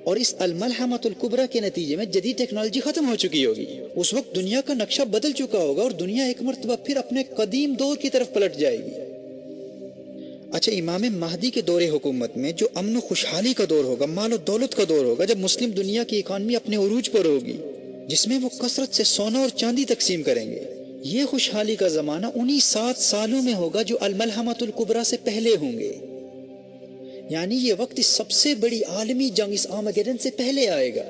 اور اس الملحمۃ الکبریٰ کے نتیجے میں جدید ٹیکنالوجی ختم ہو چکی ہوگی۔ اس وقت دنیا کا نقشہ بدل چکا ہوگا اور دنیا ایک مرتبہ پھر اپنے قدیم دور کی طرف پلٹ جائے گی۔ اچھا، امام مہدی کے دور حکومت میں جو امن و خوشحالی کا دور ہوگا، مال و دولت کا دور ہوگا، جب مسلم دنیا کی اکانومی اپنے عروج پر ہوگی، جس میں وہ کثرت سے سونا اور چاندی تقسیم کریں گے، یہ خوشحالی کا زمانہ انہی 7 سالوں میں ہوگا جو الملحمۃ الکبریٰ سے پہلے ہوں گے۔ یعنی یہ وقت اس سب سے بڑی عالمی جنگ، اس آرمگیڈن سے پہلے آئے گا،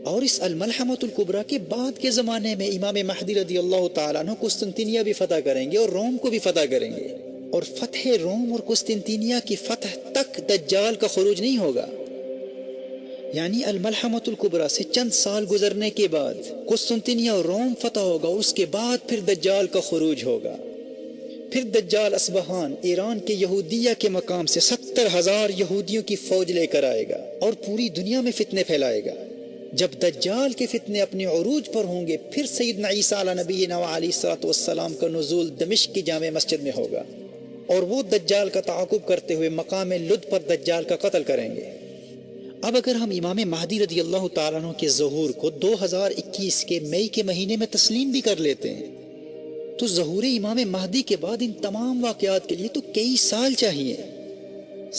اور اس الملحمۃ الکبریٰ کے بعد کے زمانے میں امام مہدی رضی اللہ تعالیٰ عنہ قسطنطینیہ بھی فتح کریں گے اور روم کو بھی فتح کریں گے، اور فتح روم اور قسطنطینیہ کی فتح تک دجال کا خروج نہیں ہوگا۔ یعنی الملحمۃ الکبریٰ سے چند سال گزرنے کے بعد قسطنطینیہ اور روم فتح ہوگا، اس کے بعد پھر دجال کا خروج ہوگا۔ پھر دجال اصبہان ایران کے یہودیہ کے مقام سے 70,000 یہودیوں کی فوج لے کر آئے گا اور پوری دنیا میں فتنے پھیلائے گا۔ جب دجال کے فتنے اپنے عروج پر ہوں گے، پھر سیدنا عیسیٰ علیہ نبینا علیہ الصلوۃ والسلام کا نزول دمشق کی جامع مسجد میں ہوگا، اور وہ دجال کا تعاقب کرتے ہوئے مقام لد پر دجال کا قتل کریں گے۔ اب اگر ہم امام مہدی رضی اللہ تعالیٰ عنہ کے ظہور کو 2021 کے مئی کے مہینے میں تسلیم بھی کر لیتے ہیں، تو ظہور امام مہدی کے بعد ان تمام واقعات کے لیے تو کئی سال چاہیے۔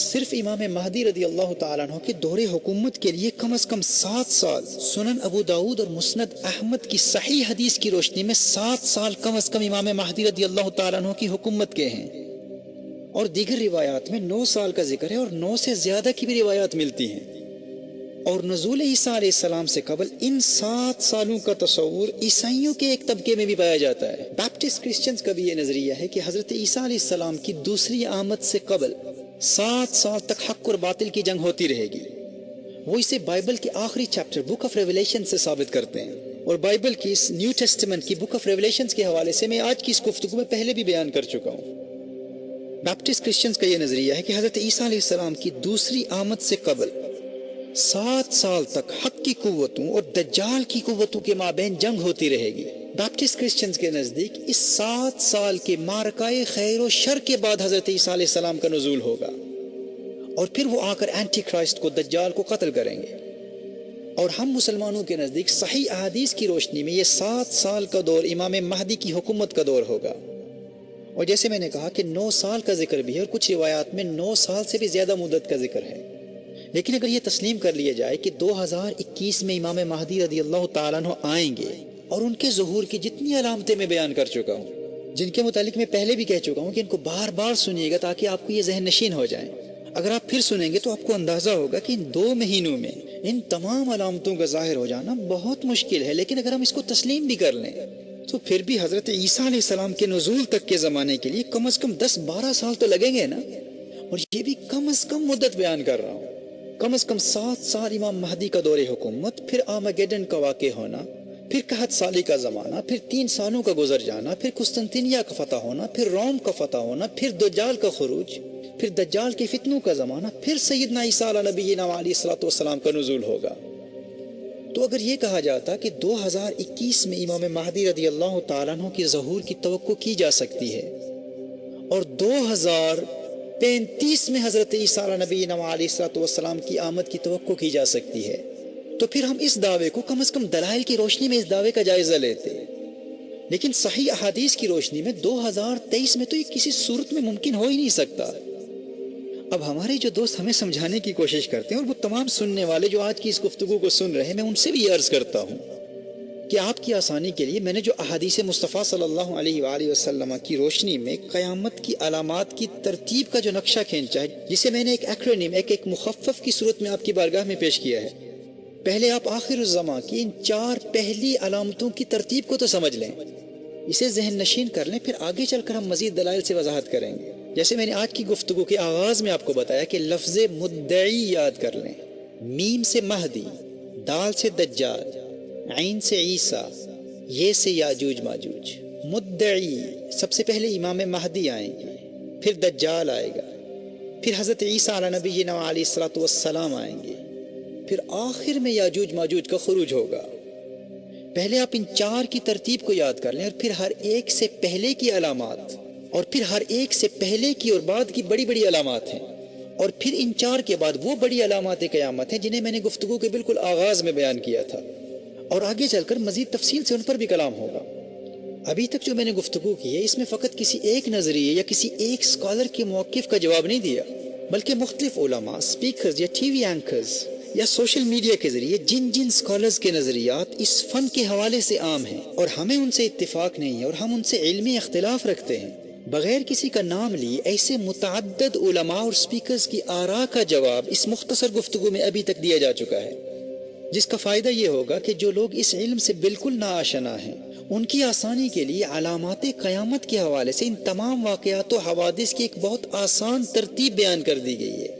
صرف امام مہدی رضی اللہ تعالیٰ عنہ کے دور حکومت کے لیے کم از کم 7 سال، سنن ابو داؤد اور مسند احمد کی صحیح حدیث کی روشنی میں 7 سال کم از کم امام مہدی رضی اللہ تعالیٰ عنہ کی حکومت کے ہیں، اور دیگر روایات میں 9 سال کا ذکر ہے، اور 9 سے زیادہ کی بھی روایات ملتی ہیں۔ اور نزول عیسیٰ علیہ السلام سے قبل ان 7 سالوں کا تصور عیسائیوں کے ایک طبقے میں بھی پایا جاتا ہے۔ بیپٹسٹ کرسچنز کا بھی یہ نظریہ ہے کہ حضرت عیسیٰ علیہ السلام کی دوسری آمد سے قبل 7 سال تک حق اور باطل کی جنگ ہوتی رہے گی۔ وہ اسے بائبل کے آخری چیپٹر بک آف ریویلیشن سے ثابت کرتے ہیں، اور بائبل کی اس نیو ٹیسٹمنٹ کی بک آف ریویلیشن کے حوالے سے میں آج کی اس گفتگو میں پہلے بھی بیان کر چکا ہوں۔ بیپٹسٹ کرسچنز کا یہ نظریہ ہے کہ حضرت عیسیٰ علیہ السلام کی دوسری آمد سے قبل 7 سال تک حق کی قوتوں اور دجال کی قوتوں کے مابین جنگ ہوتی رہے گی۔ بیپٹسٹ کرسچنز کے نزدیک اس 7 سال کے معرکہ خیر و شر کے بعد حضرت عیسیٰ علیہ السلام کا نزول ہوگا، اور پھر وہ آ کر اینٹی کرائسٹ کو، دجال کو قتل کریں گے۔ اور ہم مسلمانوں کے نزدیک صحیح احادیث کی روشنی میں یہ 7 سال کا دور امام مہدی کی حکومت کا دور ہوگا، اور جیسے میں نے کہا کہ 9 سال کا ذکر بھی ہے، اور کچھ روایات میں 9 سال سے بھی زیادہ مدت کا ذکر ہے۔ لیکن اگر یہ تسلیم کر لیا جائے کہ 2021 میں امام مہدی رضی اللہ تعالیٰ عنہ آئیں گے، اور ان کے ظہور کی جتنی علامتیں میں بیان کر چکا ہوں، جن کے متعلق میں پہلے بھی کہہ چکا ہوں کہ ان کو بار بار سنیے گا تاکہ آپ کو یہ ذہن نشین ہو جائیں۔ اگر آپ پھر سنیں گے تو آپ کو اندازہ ہوگا کہ ان 2 مہینوں میں ان تمام علامتوں کا ظاہر ہو جانا بہت مشکل ہے، لیکن اگر ہم اس کو تسلیم بھی کر لیں تو پھر بھی حضرت عیسیٰ علیہ السلام کے نزول تک کے زمانے کے لیے کم از کم 10-12 سال تو لگیں گے نا، اور یہ بھی کم از کم مدت بیان کر رہا ہوں۔ کم از کم 7 سال امام مہدی کا دور حکومت، پھر آرمگیڈن کا واقع ہونا، پھر 61 سالی کا زمانہ، پھر 3 سالوں کا گزر جانا، پھر قسطنطینیہ کا فتح ہونا، پھر روم کا فتح ہونا، پھر دجال کا خروج، پھر دجال کے فتنوں کا زمانہ، پھر سیدنا عیسیٰ علیہ نبینا علیہ الصلوۃ والسلام کا نزول ہوگا۔ تو اگر یہ کہا جاتا کہ 2021 میں امام مہدی رضی اللہ تعالیٰ عنہ کی ظہور کی توقع کی جا سکتی ہے، اور 2035 میں حضرت عیسیٰ علیہ نبینا علیہ الصلوۃ والسلام کی آمد کی توقع کی جا سکتی ہے، تو پھر ہم اس دعوے کو کم از کم دلائل کی روشنی میں اس دعوے کا جائزہ لیتے۔ لیکن صحیح احادیث کی روشنی میں 2023 میں تو یہ کسی صورت میں ممکن ہو ہی نہیں سکتا۔ اب ہمارے جو دوست ہمیں سمجھانے کی کوشش کرتے ہیں، اور وہ تمام سننے والے جو آج کی اس گفتگو کو سن رہے ہیں، میں ان سے بھی یہ عرض کرتا ہوں کہ آپ کی آسانی کے لیے میں نے جو احادیث مصطفیٰ صلی اللہ علیہ وآلہ وسلم کی روشنی میں قیامت کی علامات کی ترتیب کا جو نقشہ کھینچا ہے، جسے میں نے ایک ایکرونیم، ایک مخفف کی صورت میں آپ کی بارگاہ میں پیش کیا ہے، پہلے آپ آخر الزمان کی ان 4 پہلی علامتوں کی ترتیب کو تو سمجھ لیں، اسے ذہن نشین کر لیں، پھر آگے چل کر ہم مزید دلائل سے وضاحت کریں گے۔ جیسے میں نے آج کی گفتگو کے آغاز میں آپ کو بتایا کہ لفظ مدعی یاد کر لیں، میم سے مہدی، دال سے دجال، عین سے عیسیٰ، یہ سے یاجوج ماجوج۔ مدعی، سب سے پہلے امام مہدی آئیں گے، پھر دجال آئے گا، پھر حضرت عیسیٰ علیہ نبینا علیہ الصلوۃ والسلام آئیں گے، پھر آخر میں یاجوج ماجوج کا خروج ہوگا۔ پہلے آپ ان چار کی ترتیب کو یاد کر لیں، اور پھر ہر ایک سے پہلے کی علامات، اور پھر ہر ایک سے پہلے کی اور بعد کی بڑی بڑی علامات ہیں، اور پھر ان چار کے بعد وہ بڑی علامات قیامت ہیں جنہیں میں نے گفتگو کے بالکل آغاز میں بیان کیا تھا، اور آگے چل کر مزید تفصیل سے ان پر بھی کلام ہوگا۔ ابھی تک جو میں نے گفتگو کی ہے، اس میں فقط کسی ایک نظریے یا کسی ایک اسکالر کے موقف کا جواب نہیں دیا، بلکہ مختلف علماء، اسپیکرز یا ٹی وی اینکرز یا سوشل میڈیا کے ذریعے جن جن اسکالرز کے نظریات اس فن کے حوالے سے عام ہیں اور ہمیں ان سے اتفاق نہیں ہے اور ہم ان سے علمی اختلاف رکھتے ہیں، بغیر کسی کا نام لیے ایسے متعدد علماء اور اسپیکرز کی آراء کا جواب اس مختصر گفتگو میں ابھی تک دیا جا چکا ہے، جس کا فائدہ یہ ہوگا کہ جو لوگ اس علم سے بالکل ناآشنا ہیں، ان کی آسانی کے لیے علامات قیامت کے حوالے سے ان تمام واقعات و حوادث کی ایک بہت آسان ترتیب بیان کر دی گئی ہے،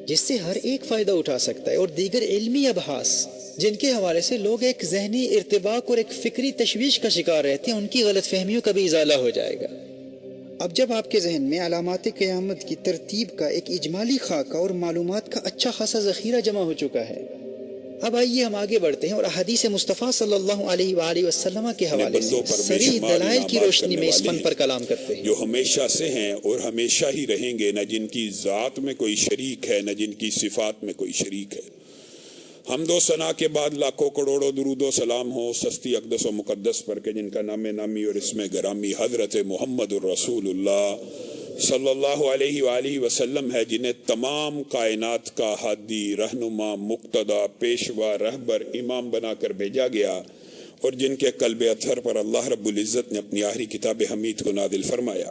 جس سے ہر ایک فائدہ اٹھا سکتا ہے، اور دیگر علمی ابحاث جن کے حوالے سے لوگ ایک ذہنی ارتباک اور ایک فکری تشویش کا شکار رہتے ہیں، ان کی غلط فہمیوں کا بھی ازالہ ہو جائے گا۔ اب جب آپ کے ذہن میں علامات قیامت کی ترتیب کا ایک اجمالی خاکہ اور معلومات کا اچھا خاصا ذخیرہ جمع ہو چکا ہے، اب آئیے ہم آگے بڑھتے ہیں اور احادیث مصطفیٰ صلی اللہ علیہ وآلہ وسلم کے حوالے سے صریح دلائل کی روشنی میں اس فن پر کلام کرتے ہیں، جو ہمیشہ سے ہیں اور ہمیشہ ہی رہیں گے، نہ جن کی ذات میں کوئی شریک ہے، نہ جن کی صفات میں کوئی شریک ہے۔ حمد و ثنا کے بعد لاکھوں کروڑوں درود و سلام ہو سستی اقدس و مقدس پر کہ جن کا نام نامی اور اسم گرامی حضرت محمد الرسول اللہ صلی اللہ علیہ وآلہ وسلم ہے، جنہیں تمام کائنات کا ہادی، رہنما، مقتدا، پیشوا، رہبر، امام بنا کر بھیجا گیا، اور جن کے قلب اطہر پر اللہ رب العزت نے اپنی آخری کتاب حمید کو نازل فرمایا۔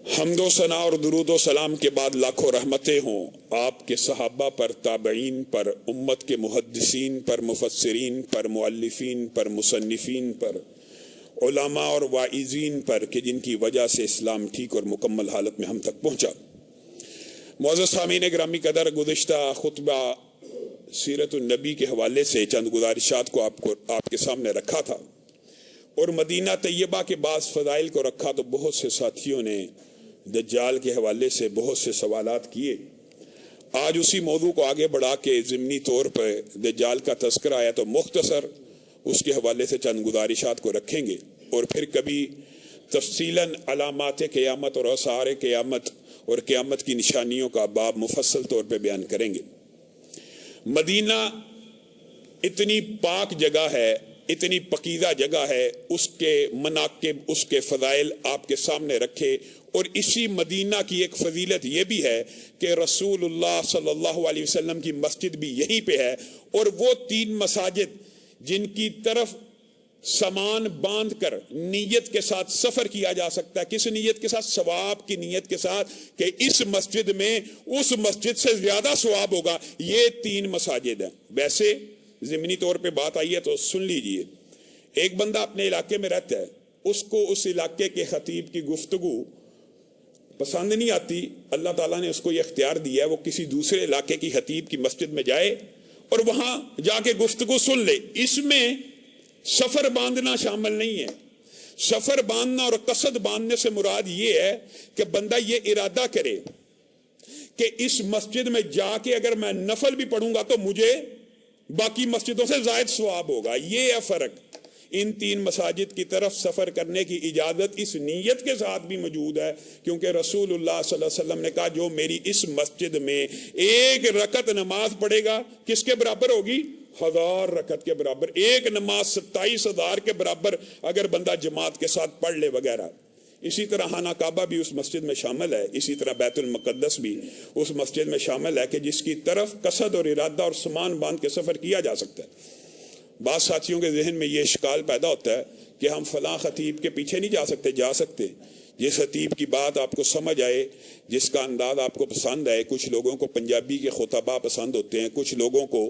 حمد و ثنا اور درود و سلام کے بعد لاکھوں رحمتیں ہوں آپ کے صحابہ پر، تابعین پر، امت کے محدثین پر، مفسرین پر، مؤلفین پر، مصنفین پر، علماء اور واعظین پر کہ جن کی وجہ سے اسلام ٹھیک اور مکمل حالت میں ہم تک پہنچا۔ معزز سامعین گرامی قدر، گزشتہ خطبہ سیرت النبی کے حوالے سے چند گزارشات کو آپ کے سامنے رکھا تھا، اور مدینہ طیبہ کے بعض فضائل کو رکھا، تو بہت سے ساتھیوں نے دجال کے حوالے سے بہت سے سوالات کیے۔ آج اسی موضوع کو آگے بڑھا کے ضمنی طور پر دجال کا تذکرہ آیا تو مختصر اس کے حوالے سے چند گزارشات کو رکھیں گے، اور پھر کبھی تفصیلاً علامات قیامت اور آثار قیامت اور قیامت کی نشانیوں کا باب مفصل طور پہ بیان کریں گے۔ مدینہ اتنی پاک جگہ ہے، اتنی پکیزہ جگہ ہے، اس کے مناقب، اس کے فضائل آپ کے سامنے رکھے، اور اسی مدینہ کی ایک فضیلت یہ بھی ہے کہ رسول اللہ صلی اللہ علیہ وسلم کی مسجد بھی یہیں پہ ہے، اور وہ 3 مساجد جن کی طرف سامان باندھ کر نیت کے ساتھ سفر کیا جا سکتا ہے۔ کس نیت کے ساتھ؟ ثواب کی نیت کے ساتھ، کہ اس مسجد میں اس مسجد سے زیادہ ثواب ہوگا۔ یہ 3 مساجد ہیں۔ ویسے ضمنی طور پہ بات آئی ہے تو سن لیجئے۔ ایک بندہ اپنے علاقے میں رہتا ہے، اس کو اس علاقے کے خطیب کی گفتگو پسند نہیں آتی، اللہ تعالیٰ نے اس کو یہ اختیار دیا ہے وہ کسی دوسرے علاقے کی خطیب کی مسجد میں جائے اور وہاں جا کے گفتگو سن لے۔ اس میں سفر باندھنا شامل نہیں ہے۔ سفر باندھنا اور قصد باندھنے سے مراد یہ ہے کہ بندہ یہ ارادہ کرے کہ اس مسجد میں جا کے اگر میں نفل بھی پڑھوں گا تو مجھے باقی مسجدوں سے زائد ثواب ہوگا۔ یہ ہے فرق۔ ان 3 مساجد کی طرف سفر کرنے کی اجازت اس نیت کے ساتھ بھی موجود ہے، کیونکہ رسول اللہ صلی اللہ علیہ وسلم نے کہا جو میری اس مسجد میں 1 رکعت نماز پڑھے گا کس کے برابر ہوگی؟ 1000 رکعت کے برابر۔ ایک نماز 27,000 کے برابر اگر بندہ جماعت کے ساتھ پڑھ لے وغیرہ۔ اسی طرح خانہ کعبہ بھی اس مسجد میں شامل ہے، اسی طرح بیت المقدس بھی اس مسجد میں شامل ہے کہ جس کی طرف قصد اور ارادہ اور سامان باندھ کے سفر کیا جا سکتا ہے۔ بعض ساتھیوں کے ذہن میں یہ اشکال پیدا ہوتا ہے کہ ہم فلاں خطیب کے پیچھے نہیں جا سکتے۔ جس خطیب کی بات آپ کو سمجھ آئے، جس کا انداز آپ کو پسند آئے۔ کچھ لوگوں کو پنجابی کے خطباء پسند ہوتے ہیں، کچھ لوگوں کو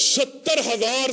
70,000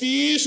30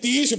30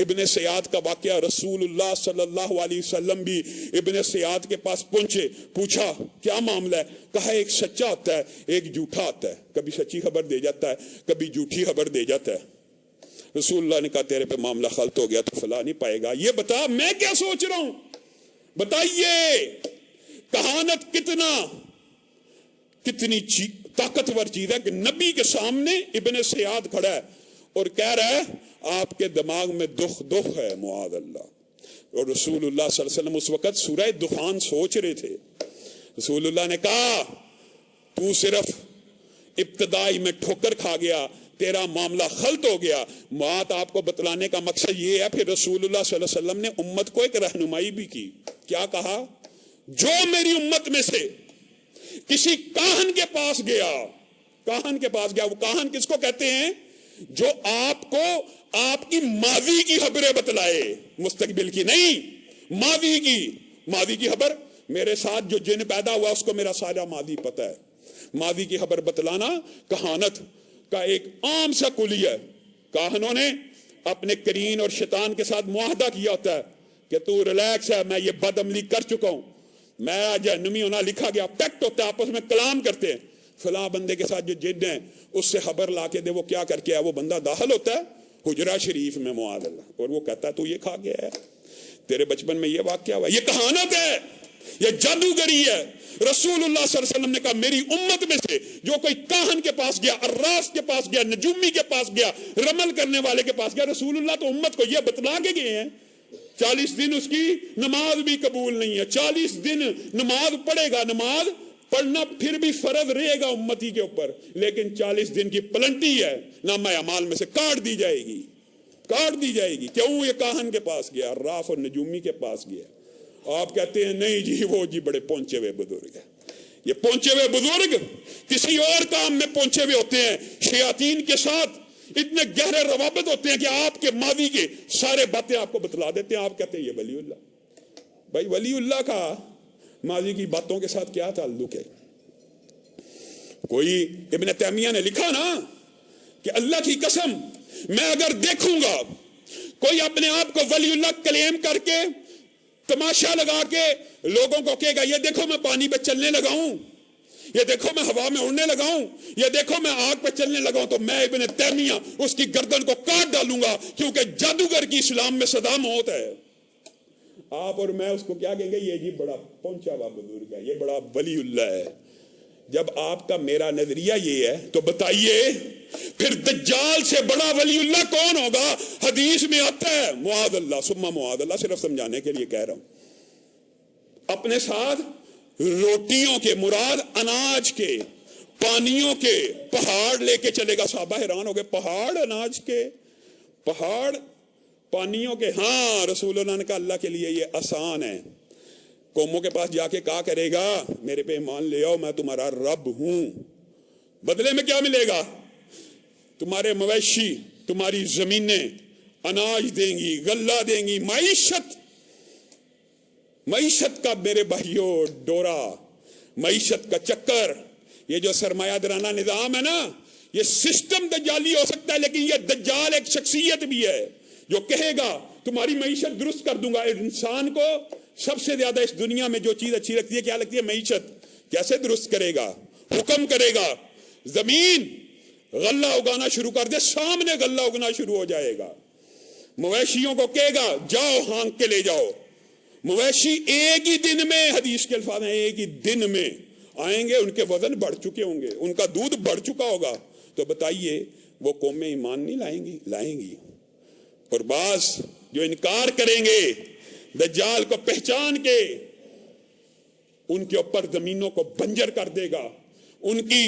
ابن سیاد کا واقعہ، رسول اللہ صلی اللہ علیہ وسلم بھی ابن سیاد کے پاس پہنچے، پوچھا کیا معاملہ ہے؟ کہا ایک سچا ہوتا ہے ایک جھوٹا ہوتا ہے، کبھی سچی خبر دے جاتا ہے کبھی جھوٹی خبر دے جاتا ہے۔ رسول اللہ نے کہا تیرے پہ معاملہ خلط ہو گیا تو فلاں نہیں پائے گا، یہ بتا میں کیا سوچ رہا ہوں، بتائیے کہانت کتنی طاقتور چیز ہے کہ نبی کے سامنے ابن سیاد کھڑا ہے اور کہہ رہا ہے آپ کے دماغ میں دکھ ہے معاذ اللہ۔ اور رسول اللہ صلی اللہ علیہ وسلم اس وقت سورہ دخان سوچ رہے تھے۔ رسول اللہ نے کہا تو صرف ابتدائی میں ٹھوکر کھا گیا، تیرا معاملہ خلط ہو گیا۔ بات آپ کو بتلانے کا مقصد یہ ہے، پھر رسول اللہ صلی اللہ علیہ وسلم نے امت کو ایک رہنمائی بھی کی۔ کیا کہا؟ جو میری امت میں سے کسی کاہن کے پاس گیا، وہ کاہن کس کو کہتے ہیں؟ جو آپ کو آپ کی ماضی کی خبریں بتلائے، مستقبل کی نہیں، ماضی کی خبر۔ میرے ساتھ جو جن پیدا ہوا اس کو میرا سارا ماضی پتہ ہے۔ ماضی کی خبر بتلانا کہانت کا ایک عام سا کلی ہے۔ کاہنوں نے اپنے کرین اور شیطان کے ساتھ معاہدہ کیا ہوتا ہے کہ تو ریلیکس ہے، میں یہ بد عملی کر چکا ہوں، میں جہنمی ہونا لکھا گیا، پیکٹ ہوتا ہے، آپس میں کلام کرتے ہیں، فلاں بندے کے ساتھ جو جن ہے اس سے خبر لا کے دے، وہ کیا کر کے ہے، وہ بندہ داخل ہوتا ہے حجرہ شریف میں معاذ اللہ، اور وہ کہتا ہے تو یہ کھا گیا ہے، تیرے بچپن میں یہ واقعہ ہوا۔ یہ کہانت ہے، یہ جادوگری ہے۔ رسول اللہ صلی اللہ علیہ وسلم نے کہا میری امت میں سے جو کوئی کاہن کے پاس گیا، عراف کے پاس گیا، نجومی کے پاس گیا، رمل کرنے والے کے پاس گیا، رسول اللہ تو امت کو یہ بتلا کے گئے ہیں 40 دن اس کی نماز بھی قبول نہیں ہے، 40 دن نماز پڑھے گا، نماز پڑھنا پھر بھی فرض رہے گا امتی کے اوپر، لیکن 40 دن کی پلنٹی ہے، نامہ اعمال میں سے کاٹ دی جائے گی۔ کیوں؟ یہ کاہن کے پاس گیا، عراف اور نجومی کے پاس گیا۔ آپ کہتے ہیں نہیں جی وہ جی بڑے پہنچے ہوئے بزرگ ہیں۔ یہ پہنچے ہوئے بزرگ کسی اور کام میں پہنچے ہوئے ہوتے ہیں، شیاطین کے ساتھ اتنے گہرے روابط ہوتے ہیں کہ آپ کے ماضی کے سارے باتیں آپ کو بتلا دیتے ہیں۔ آپ کہتے ہیں یہ ولی اللہ۔ بھائی ولی اللہ کا ماضی کی باتوں کے ساتھ کیا تعلق ہے؟ کوئی ابن تیمیہ نے لکھا نا کہ اللہ کی قسم میں اگر دیکھوں گا کوئی اپنے آپ کو ولی اللہ کلیم کر کے تماشا لگا کے لوگوں کو کہے گا یہ دیکھو میں پانی پہ چلنے لگا ہوں، یہ دیکھو میں ہوا میں اڑنے لگا ہوں، یہ دیکھو میں آگ پہ چلنے لگا ہوں، تو میں ابن تیمیہ اس کی گردن کو کاٹ ڈالوں گا، کیونکہ جادوگر کی اسلام میں سزا موت ہے۔ آپ اور میں اس کو کیا کہیں گے؟ یہ جی بڑا پہنچا ہوا بزرگ ہے، یہ بڑا ولی اللہ ہے۔ جب آپ کا میرا نظریہ یہ ہے تو بتائیے پھر دجال سے بڑا ولی اللہ کون ہوگا؟ حدیث میں آتا ہے معاذ اللہ ثم معاذ اللہ، صرف سمجھانے کے لیے کہہ رہا ہوں۔ اپنے ساتھ روٹیوں کے، مراد اناج کے، پانیوں کے پہاڑ لے کے چلے گا۔ صحابہ حیران ہو گئے، پہاڑ اناج کے، پہاڑ پانیوں کے؟ ہاں، رسول اللہ نے کہا اللہ کے لیے یہ آسان ہے۔ قوموں کے پاس جا کے کہا کرے گا میرے پہ ایمان لے آؤ، میں تمہارا رب ہوں۔ بدلے میں کیا ملے گا؟ تمہارے مویشی، تمہاری زمینیں اناج دیں گی، غلہ دیں گی، معیشت کا میرے بھائیوں ڈورا، معیشت کا چکر، یہ جو سرمایہ دارانہ نظام ہے نا، یہ سسٹم دجالی ہو سکتا ہے، لیکن یہ دجال ایک شخصیت بھی ہے جو کہے گا تمہاری معیشت درست کر دوں گا۔ انسان کو سب سے زیادہ اس دنیا میں جو چیز اچھی لگتی ہے کیا لگتی ہے؟ معیشت۔ کیسے درست کرے گا؟ حکم کرے گا زمین غلہ اگانا شروع کر دے، سامنے غلہ اگنا شروع ہو جائے گا۔ مویشیوں کو کہے گا جاؤ ہانک کے لے جاؤ۔ مویشی ایک ہی دن میں، حدیث کے الفاظ ہیں، ایک ہی دن میں آئیں گے، ان کے وزن بڑھ چکے ہوں گے، ان کا دودھ بڑھ چکا ہوگا۔ تو بتائیے وہ قومیں ایمان نہیں لائیں گی۔ اور بعض جو انکار کریں گے دجال کو پہچان کے، ان کے اوپر زمینوں کو بنجر کر دے گا، ان کی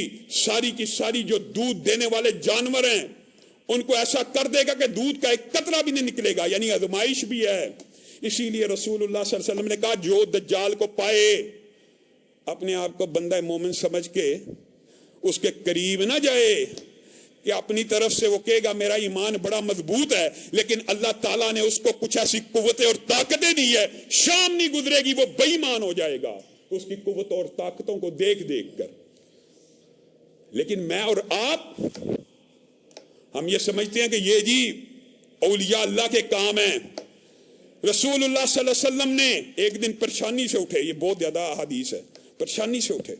ساری جو دودھ دینے والے جانور ہیں ان کو ایسا کر دے گا کہ دودھ کا ایک قطرہ بھی نہیں نکلے گا، یعنی آزمائش بھی ہے۔ اسی لیے رسول اللہ صلی اللہ علیہ وسلم نے کہا جو دجال کو پائے اپنے آپ کو بندہ مومن سمجھ کے اس کے قریب نہ جائے، کہ اپنی طرف سے وہ کہے گا میرا ایمان بڑا مضبوط ہے، لیکن اللہ تعالیٰ نے اس کو کچھ ایسی قوتیں اور طاقتیں دی ہے، شام نہیں گزرے گی وہ بے ایمان ہو جائے گا اس کی قوتوں اور طاقتوں کو دیکھ کر۔ لیکن میں اور آپ ہم یہ سمجھتے ہیں کہ یہ جی اولیاء اللہ کے کام ہیں. رسول اللہ صلی اللہ علیہ وسلم نے ایک دن پریشانی سے اٹھے, یہ بہت زیادہ حدیث ہے, پریشانی سے اٹھے,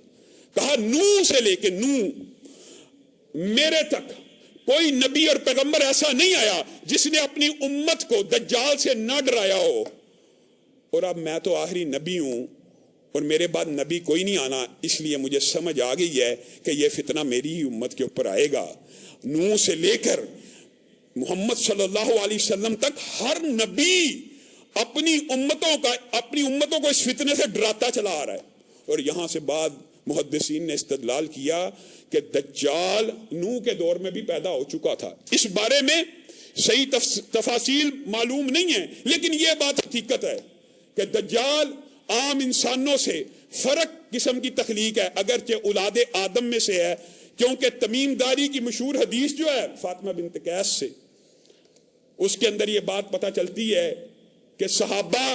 کہا نوح سے لے کے نوح میرے تک کوئی نبی اور پیغمبر ایسا نہیں آیا جس نے اپنی امت کو دجال سے نہ ڈرایا ہو, اور اب میں تو آخری نبی ہوں اور میرے بعد نبی کوئی نہیں آنا, اس لیے مجھے سمجھ آ گئی ہے کہ یہ فتنہ میری ہی امت کے اوپر آئے گا. نوح سے لے کر محمد صلی اللہ علیہ وسلم تک ہر نبی اپنی امتوں کو اس فتنے سے ڈراتا چلا آ رہا ہے. اور یہاں سے بعد محدثین نے استدلال کیا کہ دجال نوح کے دور میں بھی پیدا ہو چکا تھا. اس بارے میں صحیح تفاصیل معلوم نہیں ہے, لیکن یہ بات حقیقت ہے کہ دجال عام انسانوں سے فرق قسم کی تخلیق ہے, اگرچہ اولاد آدم میں سے ہے, کیونکہ تمیم داری کی مشہور حدیث جو ہے فاطمہ بنت قیس سے, اس کے اندر یہ بات پتہ چلتی ہے کہ صحابہ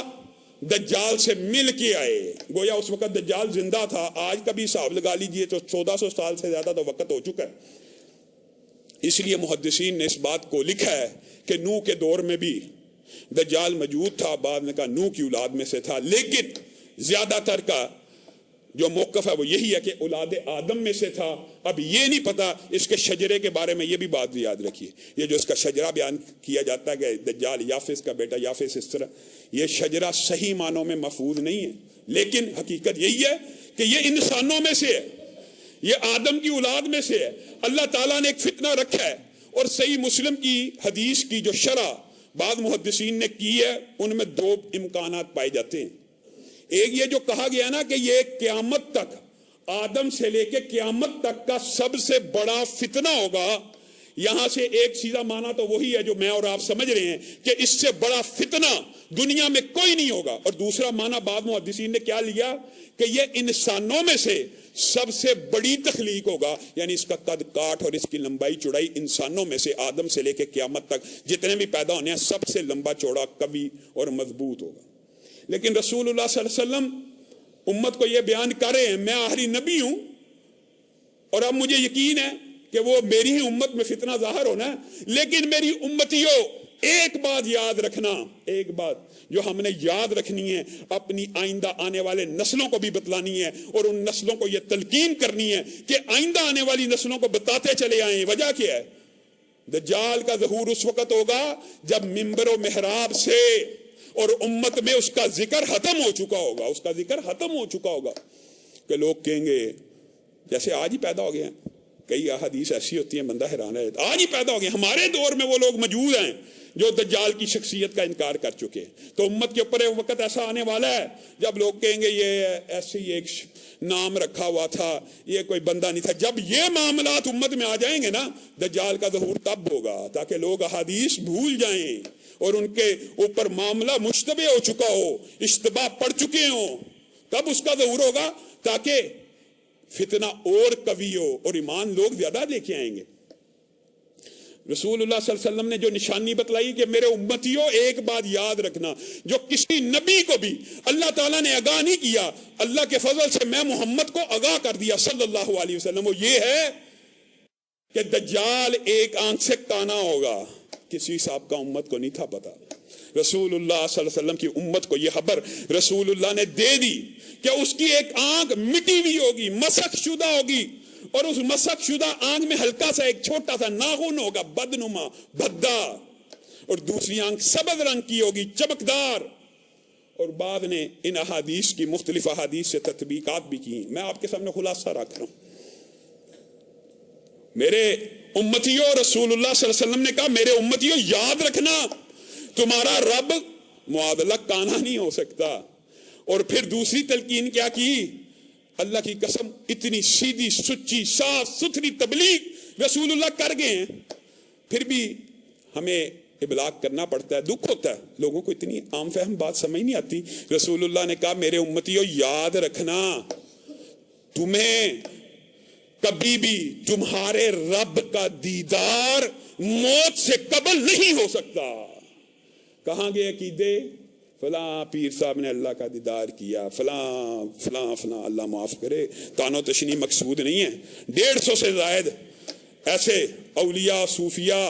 دجال سے مل کے آئے, گویا اس وقت دجال زندہ تھا. آج کا بھی حساب لگا لیجئے تو 1400 سال سے زیادہ تو وقت ہو چکا ہے. اس لیے محدثین نے اس بات کو لکھا ہے کہ نوح کے دور میں بھی دجال موجود تھا, بعد نے کہا نوح کی اولاد میں سے تھا, لیکن زیادہ تر کا جو موقف ہے وہ یہی ہے کہ اولاد آدم میں سے تھا. اب یہ نہیں پتا اس کے شجرے کے بارے میں, یہ بھی بات یاد رکھیے, یہ جو اس کا شجرہ بیان کیا جاتا ہے کہ دجال یافس کا بیٹا یافس, اس طرح یہ شجرہ صحیح معنوں میں محفوظ نہیں ہے, لیکن حقیقت یہی ہے کہ یہ انسانوں میں سے ہے, یہ آدم کی اولاد میں سے ہے. اللہ تعالیٰ نے ایک فتنہ رکھا ہے, اور صحیح مسلم کی حدیث کی جو شرح بعض محدثین نے کی ہے ان میں 2 امکانات پائے جاتے ہیں. ایک یہ جو کہا گیا نا کہ یہ قیامت تک, آدم سے لے کے قیامت تک کا سب سے بڑا فتنہ ہوگا. یہاں سے ایک سیدھا معنی تو وہی ہے جو میں اور آپ سمجھ رہے ہیں کہ اس سے بڑا فتنہ دنیا میں کوئی نہیں ہوگا. اور دوسرا معنی بعض محدثین نے کیا لیا کہ یہ انسانوں میں سے سب سے بڑی تخلیق ہوگا, یعنی اس کا قد کاٹ اور اس کی لمبائی چوڑائی انسانوں میں سے آدم سے لے کے قیامت تک جتنے بھی پیدا ہونے ہیں سب سے لمبا چوڑا, قوی اور مضبوط ہوگا. لیکن رسول اللہ صلی اللہ علیہ وسلم امت کو یہ بیان کر رہے ہیں میں آخری نبی ہوں, اور اب مجھے یقین ہے کہ وہ میری ہی امت میں فتنہ ظاہر ہونا ہے, لیکن میری امتیوں ایک بات یاد رکھنا, ایک بات جو ہم نے یاد رکھنی ہے, اپنی آئندہ آنے والے نسلوں کو بھی بتلانی ہے, اور ان نسلوں کو یہ تلقین کرنی ہے کہ آئندہ آنے والی نسلوں کو بتاتے چلے آئیں. وجہ کیا ہے؟ دجال کا ظہور اس وقت ہوگا جب منبر و محراب سے اور امت میں اس کا ذکر ختم ہو چکا ہوگا, اس کا ذکر ختم ہو چکا ہوگا کہ لوگ کہیں گے جیسے آج ہی پیدا ہو گئے ہیں. کئی احادیث ایسی ہوتی ہیں بندہ حیران ہے, آج ہی پیدا ہو گئے. ہمارے دور میں وہ لوگ موجود ہیں جو دجال کی شخصیت کا انکار کر چکے ہیں. تو امت کے اوپر ایک وقت ایسا آنے والا ہے جب لوگ کہیں گے یہ ایسے ہی ایک نام رکھا ہوا تھا, یہ کوئی بندہ نہیں تھا. جب یہ معاملات امت میں آ جائیں گے نا, دجال کا ظہور تب ہوگا تاکہ لوگ احادیث بھول جائیں اور ان کے اوپر معاملہ مشتبہ ہو چکا ہو, اشتباہ پڑ چکے ہوں. تب اس کا ظہور ہوگا تاکہ فتنہ اور قوی ہو اور ایمان لوگ زیادہ لے کے آئیں گے. رسول اللہ صلی اللہ علیہ وسلم نے جو نشانی بتلائی کہ میرے امتیوں ایک بات یاد رکھنا, جو کسی نبی کو بھی اللہ تعالیٰ نے آگاہ نہیں کیا, اللہ کے فضل سے میں محمد کو آگاہ کر دیا صلی اللہ علیہ وسلم. وہ یہ ہے کہ دجال ایک آنکھ سے کانا ہوگا. کسی صاحب کا امت کو نہیں تھا پتا. رسول اللہ صلی اللہ علیہ وسلم کی امت کو یہ خبر رسول اللہ نے دے دی کہ اس کی ایک آنکھ مٹی ہوئی ہوگی, مسخ شدہ ہوگی, اور اس مسخ شدہ آنکھ میں ہلکا سا ایک چھوٹا سا ناخن ہوگا بدنما بھدا, اور دوسری آنکھ سبز رنگ کی ہوگی چمکدار. اور بعد نے ان احادیث کی مختلف احادیث سے تطبیقات بھی کی. میں آپ کے سامنے خلاصہ رکھ رہا ہوں. میرے امتیوں, رسول اللہ صلی اللہ علیہ وسلم نے کہا میرے امتیوں یاد رکھنا تمہارا رب معادلہ کانا نہیں ہو سکتا. اور پھر دوسری تلقین کیا کی, اللہ کی قسم اتنی سیدھی سچی صاف ستھری تبلیغ رسول اللہ کر گئے ہیں, پھر بھی ہمیں ابلاغ کرنا پڑتا ہے. دکھ ہوتا ہے, لوگوں کو اتنی عام فہم بات سمجھ نہیں آتی. رسول اللہ نے کہا میرے امتیوں یاد رکھنا تمہیں کبھی بھی تمہارے رب کا دیدار موت سے قبل نہیں ہو سکتا. کہاں گئے عقیدے, فلاں پیر صاحب نے اللہ کا دیدار کیا, فلاں فلاں فلاں, اللہ معاف کرے تانو تشنی مقصود نہیں ہے. 150 سے زائد ایسے اولیاء صوفیاء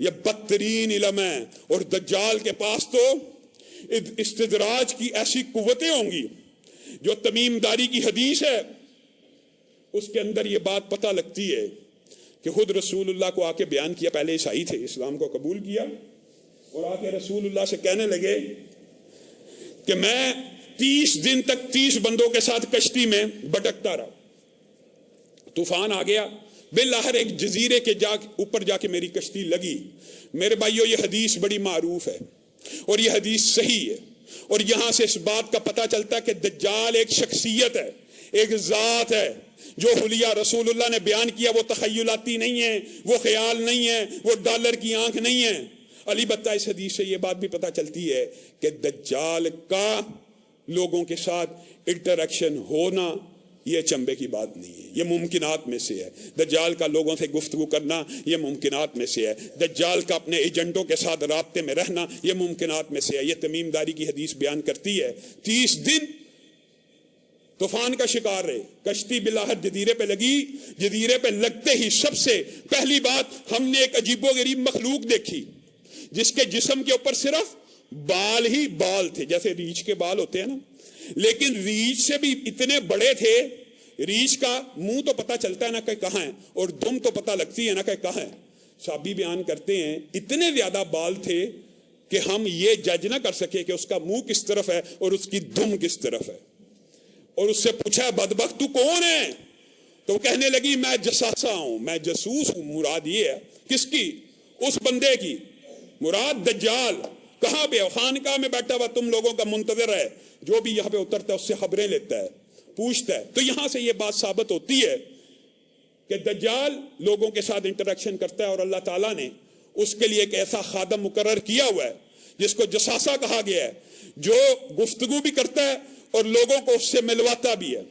یہ بدترین علم ہے. اور دجال کے پاس تو استدراج کی ایسی قوتیں ہوں گی. جو تمیم داری کی حدیث ہے اس کے اندر یہ بات پتہ لگتی ہے کہ خود رسول اللہ کو آ کے بیان کیا. پہلے عیسائی تھے, اسلام کو قبول کیا اور آ کے رسول اللہ سے کہنے لگے کہ میں 30 دن تک 30 بندوں کے ساتھ کشتی میں بھٹکتا رہا. طوفان آ گیا, بالآخر ایک جزیرے کے اوپر جا کے میری کشتی لگی. میرے بھائیو, یہ حدیث بڑی معروف ہے اور یہ حدیث صحیح ہے. اور یہاں سے اس بات کا پتہ چلتا ہے کہ دجال ایک شخصیت ہے, ایک ذات ہے. جو حلیہ رسول اللہ نے بیان کیا وہ تخیلاتی نہیں ہے, وہ خیال نہیں ہے, وہ ڈالر کی آنکھ نہیں ہے. علی بتہ اس حدیث سے یہ بات بھی پتہ چلتی ہے کہ دجال کا لوگوں کے ساتھ انٹریکشن ہونا یہ چمبے کی بات نہیں ہے, یہ ممکنات میں سے ہے. دجال کا لوگوں سے گفتگو کرنا یہ ممکنات میں سے ہے. دجال کا اپنے ایجنٹوں کے ساتھ رابطے میں رہنا یہ ممکنات میں سے ہے. یہ تمیم داری کی حدیث بیان کرتی ہے. 30 دن طوفان کا شکار رہے, کشتی بالآخر جزیرے پہ لگی. جزیرے پہ لگتے ہی سب سے پہلی بات ہم نے ایک عجیب و غریب مخلوق دیکھی جس کے جسم کے اوپر صرف بال ہی بال تھے, جیسے ریچھ کے بال ہوتے ہیں نا, لیکن ریچھ سے بھی اتنے بڑے تھے. ریچھ کا منہ تو پتہ چلتا ہے نا کہ کہاں ہے, اور دم تو پتہ لگتی ہے نا کہ کہاں ہے. صحابی بیان کرتے ہیں اتنے زیادہ بال تھے کہ ہم یہ جج نہ کر سکے کہ اس کا منہ کس طرف ہے اور اس کی دم کس طرف ہے. اور اس سے پوچھا, بدبخت تو کون ہے؟ تو کہنے لگی میں جساسا ہوں, میں جاسوس ہوں. مراد یہ ہے کس کی؟ اس بندے کی. مراد دجال. کہاں پہ؟ خانقاہ میں بیٹھا ہوا تم لوگوں کا منتظر ہے, جو بھی یہاں پہ اترتا ہے اس سے خبریں لیتا ہے, پوچھتا ہے. تو یہاں سے یہ بات ثابت ہوتی ہے کہ دجال لوگوں کے ساتھ انٹریکشن کرتا ہے اور اللہ تعالیٰ نے اس کے لیے ایک ایسا خادم مقرر کیا ہوا ہے جس کو جساسا کہا گیا ہے, جو گفتگو بھی کرتا ہے اور لوگوں کو اس سے ملواتا بھی ہے.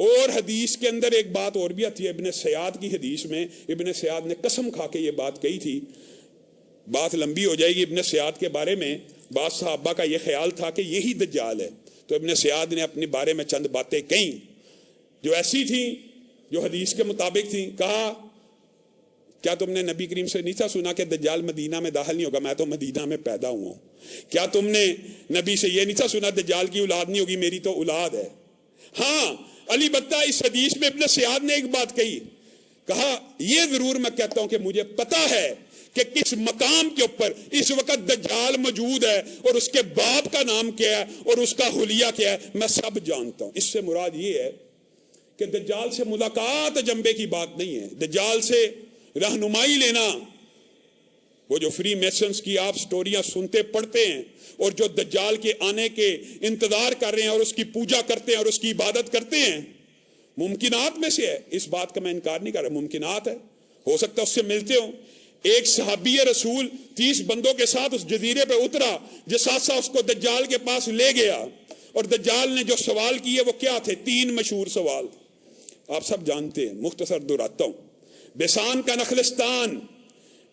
اور حدیث کے اندر ایک بات اور بھی آتی ہے, ابن سیاد کی حدیث میں ابن سیاد نے قسم کھا کے یہ بات کہی تھی. بات لمبی ہو جائے گی ابن سیاد کے بارے میں. بعض صحابہ کا یہ خیال تھا کہ یہی دجال ہے, تو ابن سیاد نے اپنے بارے میں چند باتیں کہیں جو ایسی تھیں جو حدیث کے مطابق تھیں. کہا کیا تم نے نبی کریم سے نہیں تھا سنا کہ دجال مدینہ میں داخل نہیں ہوگا؟ میں تو مدینہ میں پیدا ہوا ہوں. کیا تم نے نبی سے یہ نہیں تھا سنا دجال کی اولاد نہیں ہوگی؟ میری تو اولاد ہے. ہاں, علی بتہ اس حدیث میں ابن سیاد نے ایک بات کہی. کہا یہ ضرور میں کہتا ہوں کہ مجھے پتا ہے کہ کس مقام کے اوپر اس وقت دجال موجود ہے اور اس کے باپ کا نام کیا ہے اور اس کا حلیہ کیا ہے, میں سب جانتا ہوں. اس سے مراد یہ ہے کہ دجال سے ملاقات جنبے کی بات نہیں ہے. دجال سے رہنمائی لینا, وہ جو فری میسنز کی آپ سٹوریاں سنتے پڑھتے ہیں اور جو دجال کے آنے کے انتظار کر رہے ہیں اور اس کی پوجا کرتے ہیں اور اس کی عبادت کرتے ہیں, ممکنات میں سے ہے. اس بات کا میں انکار نہیں کر رہا, ممکنات ہے, ہو سکتا ہے اس سے ملتے ہوں. ایک صحابی رسول 30 بندوں کے ساتھ اس جزیرے پہ اترا, جساسا اس کو دجال کے پاس لے گیا اور دجال نے جو سوال کیے وہ کیا تھے؟ 3 مشہور سوال آپ سب جانتے ہیں, مختصر دہراتا ہوں. بیسان کا نخلستان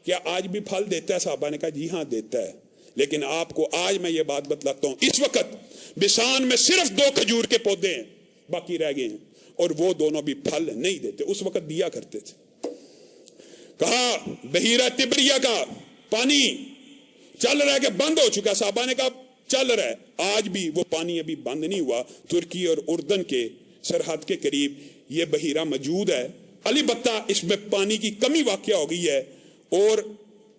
کیا آج بھی پھل دیتا ہے؟ صحابہ نے کہا جی ہاں دیتا ہے, لیکن آپ کو آج میں یہ بات بتلاتا ہوں, اس وقت بیسان میں صرف 2 کھجور کے پودے ہیں, باقی رہ گئے ہیں, اور وہ دونوں بھی پھل نہیں دیتے. اس وقت دیا کرتے تھے. کہا بحیرہ تبریہ کا پانی چل رہا ہے کہ بند ہو چکا؟ صحابہ نے کہا چل رہا ہے. آج بھی وہ پانی ابھی بند نہیں ہوا. ترکی اور اردن کے سرحد کے قریب یہ بحیرہ موجود ہے. البتہ اس میں پانی کی کمی واقع ہو گئی ہے, اور